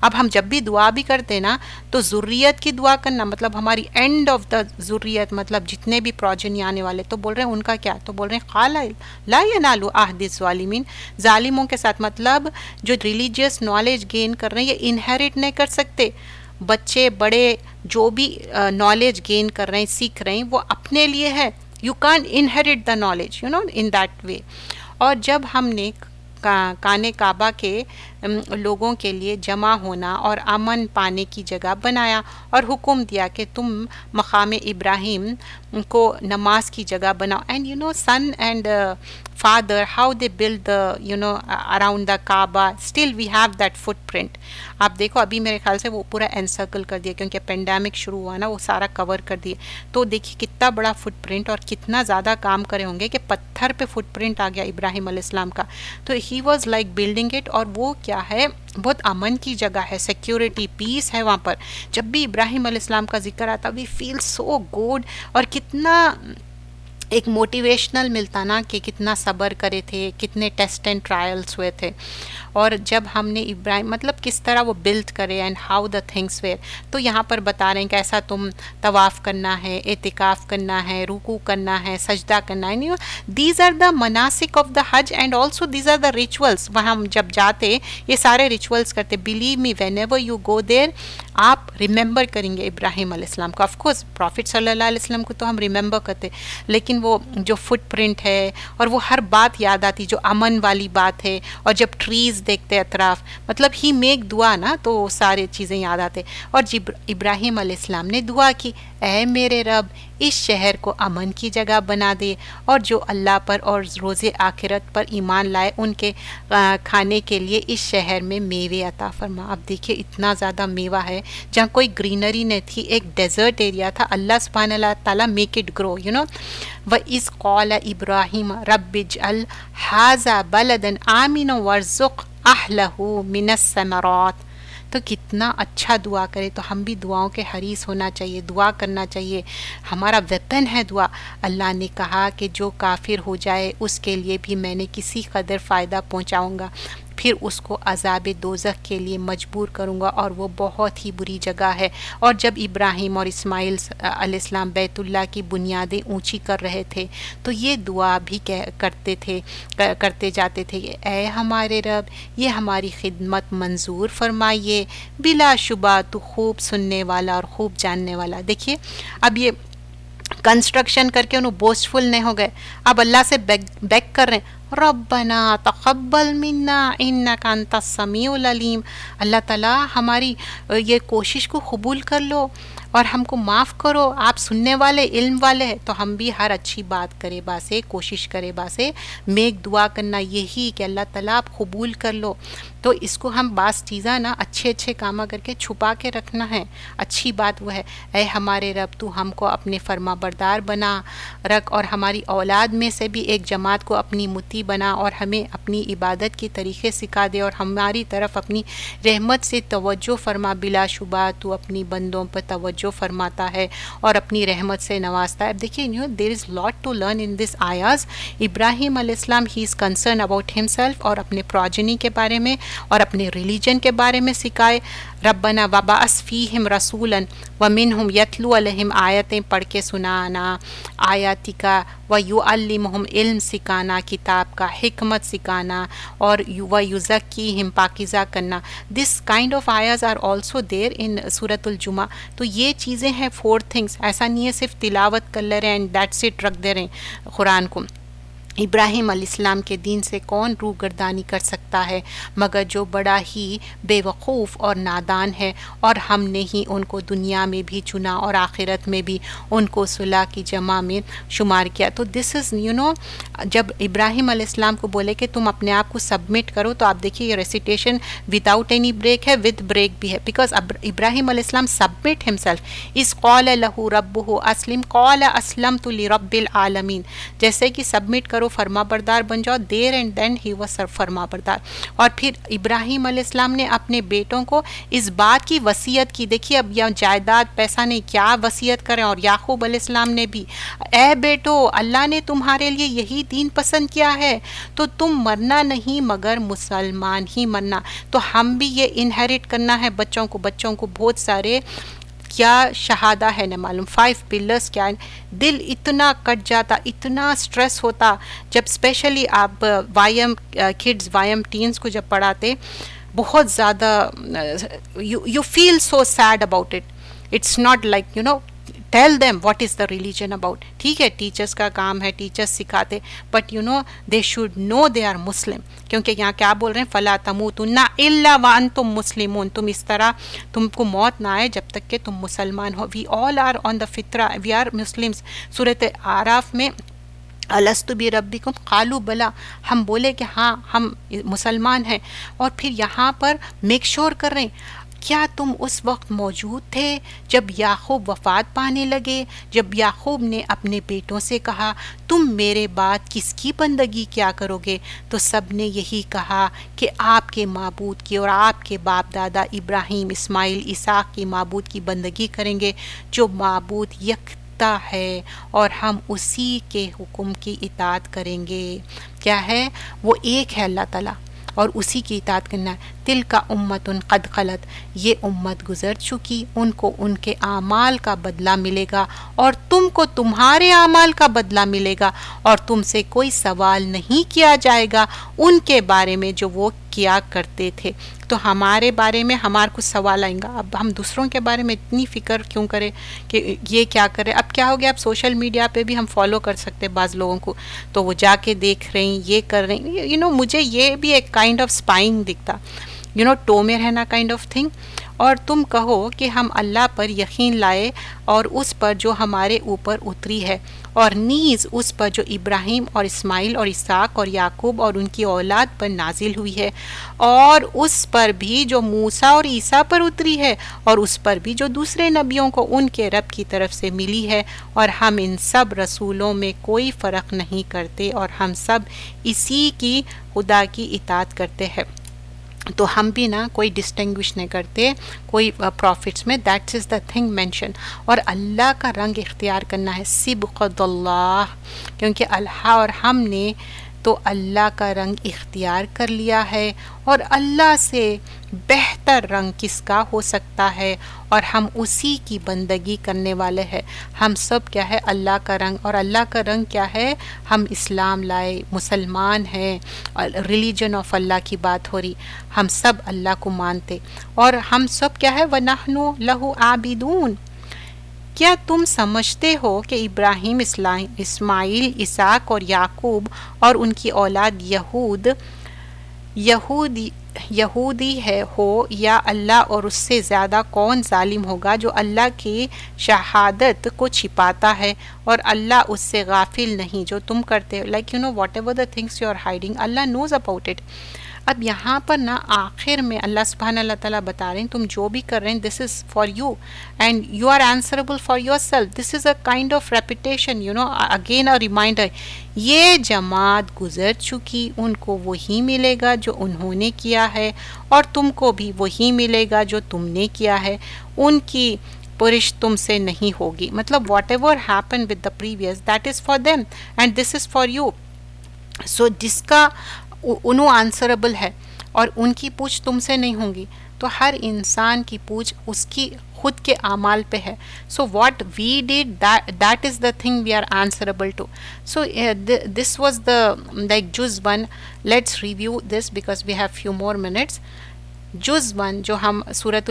اب ہم جب بھی دعا بھی کرتے نا تو ذریت کی دعا کرنا مطلب ہماری اینڈ آف دا ذریت، مطلب جتنے بھی پروجنی آنے والے. تو بول رہے ہیں ان کا کیا؟ تو بول رہے ہیں قال لا ینال عہد الظالمین، ظالموں کے ساتھ مطلب جو ریلیجیس نالج گین کر رہے ہیں یہ انہیریٹ نہیں کر سکتے. بچے بڑے جو بھی نالج گین کر رہے ہیں، سیکھ رہے ہیں، وہ اپنے لیے ہے. You can't inherit the knowledge in that way. اور جب ہم نے کانے کعبہ کے لوگوں کے لیے جمع ہونا اور امن پانے کی جگہ بنایا، اور حکم دیا کہ تم مقام ابراہیم کو نماز کی جگہ بناؤ. And you know son and father, how they build the around the Kaaba, still we have that footprint. آپ دیکھو ابھی میرے خیال سے وہ پورا انسرکل کر دیا کیونکہ پینڈیمک شروع ہوا نا، وہ سارا کور کر دیا. تو دیکھیے کتنا بڑا فٹ پرنٹ اور کتنا زیادہ کام کرے ہوں گے کہ پتھر پہ فٹ پرنٹ آ گیا ابراہیم علیہ السلام کا. تو he was like building it, اور وہ کیا ہے، بہت امن کی جگہ ہے، سیکیورٹی، پیس ہے وہاں پر. جب بھی ابراہیم علیہ السلام کا ذکر آتا وی فیل سو گڈ، اور کتنا ایک موٹیویشنل ملتا نا کہ کتنا صبر کرے تھے، کتنے ٹیسٹ اینڈ ٹرائلس ہوئے تھے. اور جب ہم نے ابراہیم مطلب کس طرح وہ بلڈ کرے and how the things where. تو یہاں پر بتا رہے ہیں کہ ایسا تم طواف کرنا ہے، اعتکاف کرنا ہے، رکوع کرنا ہے، سجدہ کرنا ہے. دیز آر دا مناسک آف دا حج and also these are the rituals. وہاں ہم جب جاتے یہ سارے ریچولس کرتے. Believe me whenever you go there آپ ریممبر کریں گے ابراہیم علیہ السلام کو. آف کورس پروفٹ صلی اللہ علیہ وسلم کو تو ہم ریممبر کرتے، لیکن وہ جو فٹ پرنٹ ہے اور وہ ہر بات یاد آتی، جو امن والی بات ہے. اور جب ٹریز دیکھتے اطراف، مطلب ہی میک دعا نا، تو وہ سارے چیزیں یاد آتے. اور جب ابراہیم علیہ السلام نے دعا کی، اے میرے رب اس شہر کو امن کی جگہ بنا دے، اور جو اللہ پر اور روز آخرت پر ایمان لائے ان کے کھانے کے لیے اس شہر میں میوے عطا فرما. اب دیکھیے اتنا زیادہ میوہ ہے، جہاں کوئی گرینری نہیں تھی، ایک ڈیزرٹ ایریا تھا. اللہ سبحانہ اللہ تعالیٰ میک اٹ گرو وَإِذْ قَالَ إِبْرَاهِيمَ رَبِّ اجْعَلْ هَٰذَا بَلَدًا آمِنًا وَارْزُقْ أَهْلَهُ مِنَ الثَّمَرَاتِ. تو کتنا اچھا دعا کرے. تو ہم بھی دعاؤں کے حریص ہونا چاہیے، دعا کرنا چاہیے. ہمارا ویپن ہے دعا. اللہ نے کہا کہ جو کافر ہو جائے اس کے لیے بھی میں نے کسی قدر فائدہ پہنچاؤں گا، پھر اس کو عذاب دوزخ کے لیے مجبور کروں گا، اور وہ بہت ہی بری جگہ ہے. اور جب ابراہیم اور اسماعیل علیہ السلام بیت اللہ کی بنیادیں اونچی کر رہے تھے تو یہ دعا بھی کرتے جاتے تھے، اے ہمارے رب یہ ہماری خدمت منظور فرمائیے، بلا شبہ تو خوب سننے والا اور خوب جاننے والا. دیکھیے اب یہ کنسٹرکشن کر کے انہوں بوسٹفل نہیں ہو گئے، اب اللہ سے بیک کر رہے ہیں، ربنا تقبل منا انک انت السمیع العلیم. اللہ تعالیٰ ہماری یہ کوشش کو قبول کر لو اور ہم کو معاف کرو، آپ سننے والے علم والے ہیں. تو ہم بھی ہر اچھی بات کرے باسے کوشش کرے باسے میک دعا کرنا یہی کہ اللہ تعالیٰ آپ قبول کر لو. تو اس کو ہم بعض چیزاں نا اچھے کامہ کر کے چھپا کے رکھنا ہے. اچھی بات وہ ہے، اے ہمارے رب تو ہم کو اپنے فرما بردار بنا رکھ، اور ہماری اولاد میں سے بھی ایک جماعت کو اپنی متی بنا، اور ہمیں اپنی عبادت کے طریقے سکھا دے، اور ہماری طرف اپنی رحمت سے توجہ فرما. بلا شبہ تو اپنی بندوں پر توجہ فرماتا ہے اور اپنی رحمت سے نوازتا ہے. اب دیکھیے دیر از لاٹ ٹو لرن ان دس آیاز. ابراہیم علیہ السلام ہی از کنسرن اباؤٹ ہمسیلف اور اپنے پروجنی کے بارے میں اور اپنے ریلیجن کے بارے میں سکھائے. ربنا وبعث فیہم رسولا ومنہم یتلو علیہم، آیتیں پڑھ کے سنانا آیاتی کا، ویعلمہم علم سکھانا، کتاب کا، حکمت سکھانا، اور ویزکیہم پاکیزہ کرنا. دس کائنڈ آف آیاز آر آلسو دیر ان سورۃ الجمعہ. تو یہ چیزیں ہیں 4 تھنگس. ایسا نہیں ہے صرف تلاوت کر لے رہے ہیں اینڈ دیٹس اٹ رکھ دے رہے ہیں قرآن کو. ابراہیم علیہ السلام کے دین سے کون روگردانی کر سکتا ہے مگر جو بڑا ہی بے وقوف اور نادان ہے، اور ہم نے ہی ان کو دنیا میں بھی چنا اور آخرت میں بھی ان کو صلح کی جمع میں شمار کیا. تو دس از جب ابراہیم علیہ السلام کو بولے کہ تم اپنے آپ کو سبمٹ کرو، تو آپ دیکھیے یہ ریسیٹیشن وداؤٹ اینی بریک ہے، ود بریک بھی ہے، بیکاز ابراہیم علیہ السلام سبمٹ ہمسیلف. اس قال لہ ربہ اسلم قال اسلمت لرب العالمین. جیسے کہ سبمٹ کرو فرما بردار بن جاؤ، دیر اینڈ دین ہی واز فرما بردار. اور پھر ابراہیم علیہ السلام نے اپنے بیٹوں کو اس بات کی وصیت کی. دیکھیے اب یہ جائیداد پیسہ نہیں، کیا وصیت کریں. اور یعقوب علیہ السلام نے بھی، اے بیٹو اللہ نے تمہارے لیے یہی دین پسند کیا ہے تو تم مرنا نہیں مگر مسلمان ہی مرنا. تو ہم بھی یہ انہیریٹ کرنا ہے بچوں کو بہت سارے کیا شہادہ ہے نہ معلوم 5 پلرز کیا ہے. دل اتنا کٹ جاتا، اتنا سٹریس ہوتا جب اسپیشلی آپ وایم کڈز وایم ٹینز کو جب پڑھاتے، بہت زیادہ you feel so sad about it. It's not like tell them what is the religion about. ٹھیک ہے ٹیچرس کا کام ہے, ٹیچرس سکھاتے, but you know they should know they are Muslim. کیونکہ یہاں کیا بول رہے ہیں, فلا تموتن الا وانتم مسلمون, تم اس طرح تم کو موت نہ آئے جب تک کہ تم مسلمان ہو. We all are on the فطرہ, وی آر مسلمس. سورۃ اعراف میں الست بربکم قالوا بلا, ہم بولے کہ ہاں ہم مسلمان ہیں. اور پھر یہاں پر میک شور کر رہے ہیں, کیا تم اس وقت موجود تھے جب یعقوب وفات پانے لگے, جب یعقوب نے اپنے بیٹوں سے کہا تم میرے بعد کس کی بندگی کیا کرو گے؟ تو سب نے یہی کہا کہ آپ کے معبود کی اور آپ کے باپ دادا ابراہیم, اسماعیل, اسحاق کی معبود کی بندگی کریں گے, جو معبود یکتا ہے, اور ہم اسی کے حکم کی اطاعت کریں گے. کیا ہے وہ؟ ایک ہے اللہ تعالیٰ, اور اسی کی اطاعت کرنا ہے. تل کا امت قد خلت, یہ امت گزر چکی, ان کو ان کے اعمال کا بدلہ ملے گا, اور تم کو تمہارے اعمال کا بدلہ ملے گا, اور تم سے کوئی سوال نہیں کیا جائے گا ان کے بارے میں جو وہ کیا کرتے تھے. تو ہمارے بارے میں ہمارے کو سوال آئیں گا. اب ہم دوسروں کے بارے میں اتنی فکر کیوں کریں کہ یہ کیا کرے؟ اب کیا ہو گیا, اب سوشل میڈیا پہ بھی ہم فالو کر سکتے بعض لوگوں کو, تو وہ جا کے دیکھ رہے ہیں, یہ کر رہے ہیں. یو نو مجھے یہ بھی ایک کائنڈ آف اسپائنگ دکھتا, یو نو ٹو میں رہنا کائنڈ آف تھنگ. اور تم کہو کہ ہم اللہ پر یقین لائے اور اس پر جو ہمارے اوپر اتری ہے, اور نیز اس پر جو ابراہیم اور اسماعیل اور اسحاق اور یعقوب اور ان کی اولاد پر نازل ہوئی ہے, اور اس پر بھی جو موسیٰ اور عیسیٰ پر اتری ہے, اور اس پر بھی جو دوسرے نبیوں کو ان کے رب کی طرف سے ملی ہے, اور ہم ان سب رسولوں میں کوئی فرق نہیں کرتے, اور ہم سب اسی کی خدا کی اطاعت کرتے ہیں. تو ہم بھی نا کوئی ڈسٹنگوش نہیں کرتے کوئی پروفٹس میں. That's is the thing mention. اور اللہ کا رنگ اختیار کرنا ہے, صبغۃ اللہ, کیونکہ اللہ اور ہم نے تو اللہ کا رنگ اختیار کر لیا ہے, اور اللہ سے بہتر رنگ کس کا ہو سکتا ہے, اور ہم اسی کی بندگی کرنے والے ہیں. ہم سب کیا ہے, اللہ کا رنگ. اور اللہ کا رنگ کیا ہے؟ ہم اسلام لائے, مسلمان ہیں, ریلیجن آف اللہ کی بات ہو رہی, ہم سب اللہ کو مانتے, اور ہم سب کیا ہے, وَنَحْنُ لَهُ عَابِدُونَ. کیا تم سمجھتے ہو کہ ابراہیم, اسماعیل, اسحاق اور یعقوب اور ان کی اولاد یہودی ہے ہو, یا اللہ اور اس سے زیادہ کون ظالم ہوگا جو اللہ کی شہادت کو چھپاتا ہے, اور اللہ اس سے غافل نہیں جو تم کرتے ہو. Like you know whatever the things you are hiding, اللہ نوز اباؤٹ اٹ. اب یہاں پر نا آخر میں اللہ سبحانہ اللہ تعالیٰ بتا رہے ہیں تم جو بھی کر رہے ہیں this is for you and you are answerable for yourself. This is a kind of repetition, you know, again a reminder. یہ جماعت گزر چکی, ان کو وہی ملے گا جو انہوں نے کیا ہے, اور تم کو بھی وہی ملے گا جو تم نے کیا ہے. ان کی پرش تم سے نہیں ہوگی. مطلب whatever happen with the previous that is for them and this is for you. So جس کا انہوں آنسربل ہے اور ان کی پوچھ تم سے نہیں ہوں گی, تو ہر انسان کی پوچھ اس کی خود کے اعمال پہ ہے. So what we did that is the thing we are answerable to. So this was the like جز 1. Let's review this because we have few more minutes. جز 1 جو ہم سورۃ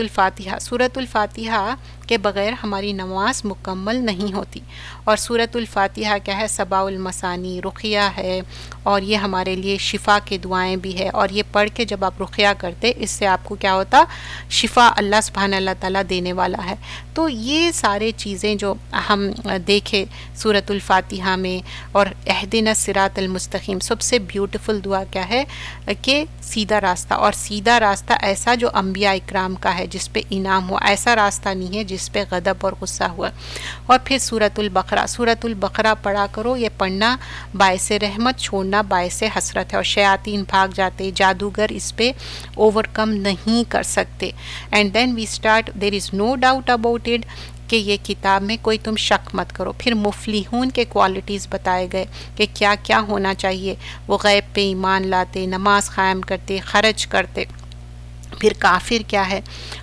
الفاتحہ کے بغیر ہماری نماز مکمل نہیں ہوتی, اور سورۃ الفاتحہ کیا ہے, سبع المثانی, رقیہ ہے, اور یہ ہمارے لیے شفا کے دعائیں بھی ہے, اور یہ پڑھ کے جب آپ رقیہ کرتے اس سے آپ کو کیا ہوتا, شفا اللہ سبحانہ اللہ تعالیٰ دینے والا ہے. تو یہ سارے چیزیں جو ہم دیکھے سورۃ الفاتحہ میں, اور اہدنا الصراط المستقیم, سب سے بیوٹیفل دعا کیا ہے کہ سیدھا راستہ, اور سیدھا راستہ ایسا جو انبیاء اکرام کا ہے جس پہ انعام ہوا, ایسا راستہ نہیں ہے جس پہ غضب اور غصہ ہوا. اور پھر سورۃ البقرہ پڑھا کرو, یہ پڑھنا باعث رحمت, چھوڑنا باعث حسرت ہے, اور شیاطین بھاگ جاتے, جادوگر اس پہ اوور کم نہیں کر سکتے. And then we start, there is no doubt about it کہ یہ کتاب میں کوئی تم شک مت کرو. پھر مفلحون کے کوالٹیز بتائے گئے کہ کیا کیا ہونا چاہیے. وہ غیب پہ ایمان لاتے, نماز قائم کرتے, خرچ کرتے. پھر کافر کیا ہے,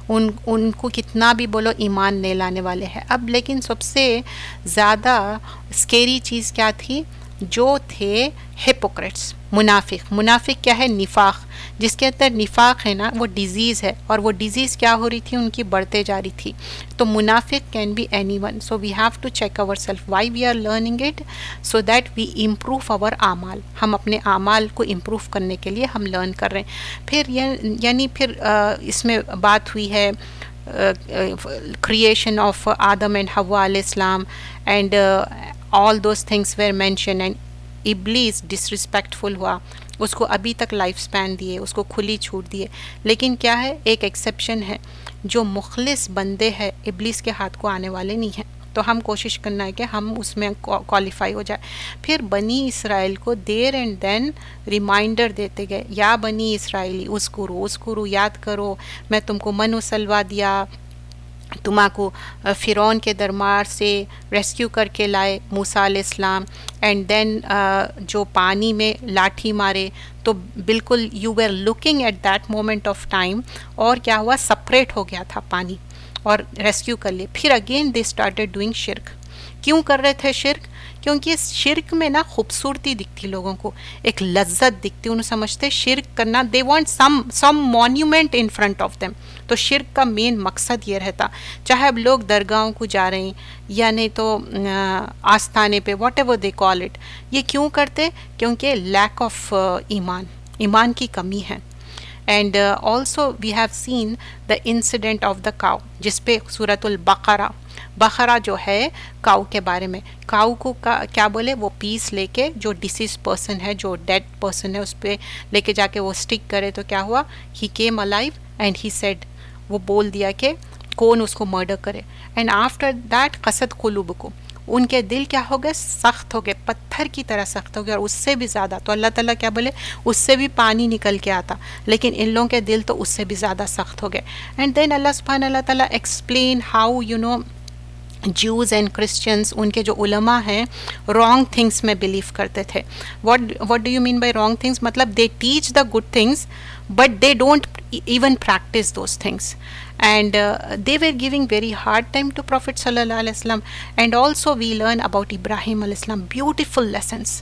ان کو کتنا بھی بولو ایمان نہیں لانے والے ہیں. اب لیکن سب سے زیادہ اسکیری چیز کیا تھی, جو تھے ہپوکریٹس, منافق. منافق کیا ہے, نفاق, جس کے اندر نفاق ہے نا وہ ڈیزیز ہے، اور وہ ڈیزیز کیا ہو رہی تھی، ان کی بڑھتے جا رہی تھی. تو منافق can be anyone, so we have to check our self why we are learning it, so that we improve our اعمال. ہم اپنے اعمال کو امپروو کرنے کے لیے ہم لرن کر رہے ہیں. پھر یعنی پھر اس میں بات ہوئی ہے creation of Adam and Hawa alayhi salam, and all those things were mentioned, and ابلیس ڈسرسپیکٹفل ہوا، اس کو ابھی تک لائف سپین دیے، اس کو کھلی چھوٹ دیے. لیکن کیا ہے، ایک ایکسیپشن ہے، جو مخلص بندے ہیں ابلیس کے ہاتھ کو آنے والے نہیں ہیں. تو ہم کوشش کرنا ہے کہ ہم اس میں کوالیفائی ہو جائے. پھر بنی اسرائیل کو دیر اینڈ دین ریمائنڈر دیتے گئے، یا بنی اسرائیلی اذکروا یاد کرو، میں تم کو من و سلوا دیا، تمہا کو فرعون کے دربار سے ریسکیو کر کے لائے موسیٰ علیہ السلام. اینڈ دین جو پانی میں لاٹھی مارے تو بالکل you were looking at that moment of time, اور کیا ہوا، سپریٹ ہو گیا تھا پانی اور ریسکیو کر لے. پھر اگین دے اسٹارٹیڈ ڈوئنگ شرک. کیوں کر رہے تھے شرک؟ کیونکہ اس شرک میں نا خوبصورتی دکھتی لوگوں کو، ایک لذت دکھتی، انہوں سمجھتے شرک کرنا، they want some monument in front of them. تو شرک کا مین مقصد یہ رہتا، چاہے اب لوگ درگاہوں کو جا رہے ہیں یا نہیں تو آستانے پہ، what ever they call it. یہ کیوں کرتے؟ کیونکہ لیک آف ایمان کی کمی ہے. And also we have seen the incident of the cow, جس پہ سورۃ بقرہ جو ہے کاؤ کے بارے میں. کاؤ کو کیا بولے، وہ پیس لے کے جو ڈیسیز پرسن ہے، جو ڈیڈ پرسن ہے، اس پہ لے کے جا کے وہ اسٹک کرے تو کیا ہوا، he came alive and he said, وہ بول دیا کہ کون اس کو مرڈر کرے. اینڈ آفٹر دیٹ قصد قلوبکم، ان کے دل کیا ہو گئے، سخت ہو گئے، پتھر کی طرح سخت ہو گئے. اور اس سے بھی زیادہ تو اللہ تعالیٰ کیا بولے، اس سے بھی پانی نکل کے آتا، لیکن ان لوگوں کے دل تو اس سے بھی زیادہ سخت ہو گئے. اینڈ دین اللہ تعالیٰ explain how Jews and Christians, ان کے جو علماء ہیں، رانگ تھنگس میں بلیو کرتے تھے. What do you mean by wrong things? مطلب they teach the good things but they don't even practice those things. And they were giving very hard time to Prophet sallallahu alaihi wasallam. And also we learn about Ibrahim alayhi salam, beautiful lessons,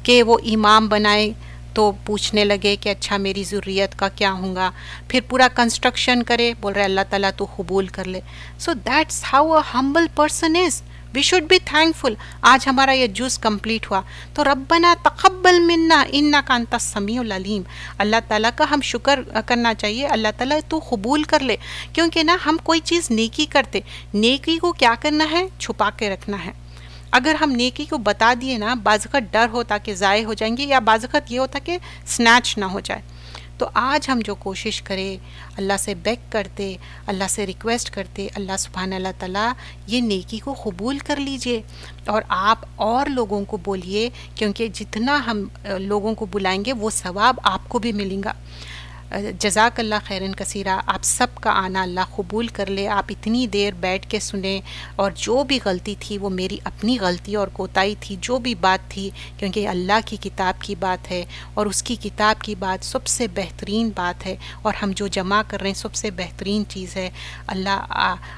کہ وہ امام بنائے تو پوچھنے لگے کہ اچھا میری ذریت کا کیا ہوں گا. پھر پورا کنسٹرکشن کرے، بول رہے اللہ تعالیٰ تو قبول کر لے. So that's how a humble person is. We should be thankful. آج ہمارا یہ جز کمپلیٹ ہوا تو ربنا تقبل منا انک انت السمیع العلیم، اللہ تعالیٰ کا ہم شکر کرنا چاہیے، اللہ تعالیٰ تو قبول کر لے. کیونکہ نا ہم کوئی چیز نیکی کرتے، نیکی کو کیا کرنا ہے، چھپا کے رکھنا ہے. اگر ہم نیکی کو بتا دیے نا، بعض وقت ڈر ہوتا کہ ضائع ہو جائیں گے، یا بعض وقت یہ ہوتا کہ سنیچ نہ ہو جائے. تو آج ہم جو کوشش کرے، اللہ سے بیگ کرتے، اللہ سے ریکویسٹ کرتے، اللہ سبحانہ اللہ تعالیٰ یہ نیکی کو قبول کر لیجئے. اور آپ اور لوگوں کو بولیے، کیونکہ جتنا ہم لوگوں کو بلائیں گے وہ ثواب آپ کو بھی ملیں گا. جزاک اللہ خیرن کثیرہ. آپ سب کا آنا اللہ قبول کر لے. آپ اتنی دیر بیٹھ کے سنیں، اور جو بھی غلطی تھی وہ میری اپنی غلطی اور کوتاہی تھی، جو بھی بات تھی، کیونکہ یہ اللہ کی کتاب کی بات ہے، اور اس کی کتاب کی بات سب سے بہترین بات ہے، اور ہم جو جمع کر رہے ہیں سب سے بہترین چیز ہے. اللہ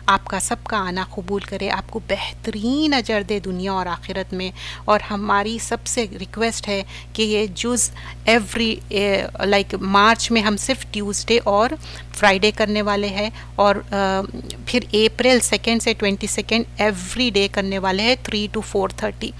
آپ کا سب کا آنا قبول کرے، آپ کو بہترین اجر دے دنیا اور آخرت میں. اور ہماری سب سے ریکویسٹ ہے کہ یہ جز ایوری لائک مارچ میں ہم صرف ٹیوزڈے اور فرائیڈے کرنے والے ہیں، اور پھر اپریل 2 سے 22 ایوری ڈے کرنے والے ہیں 3 to 4:30.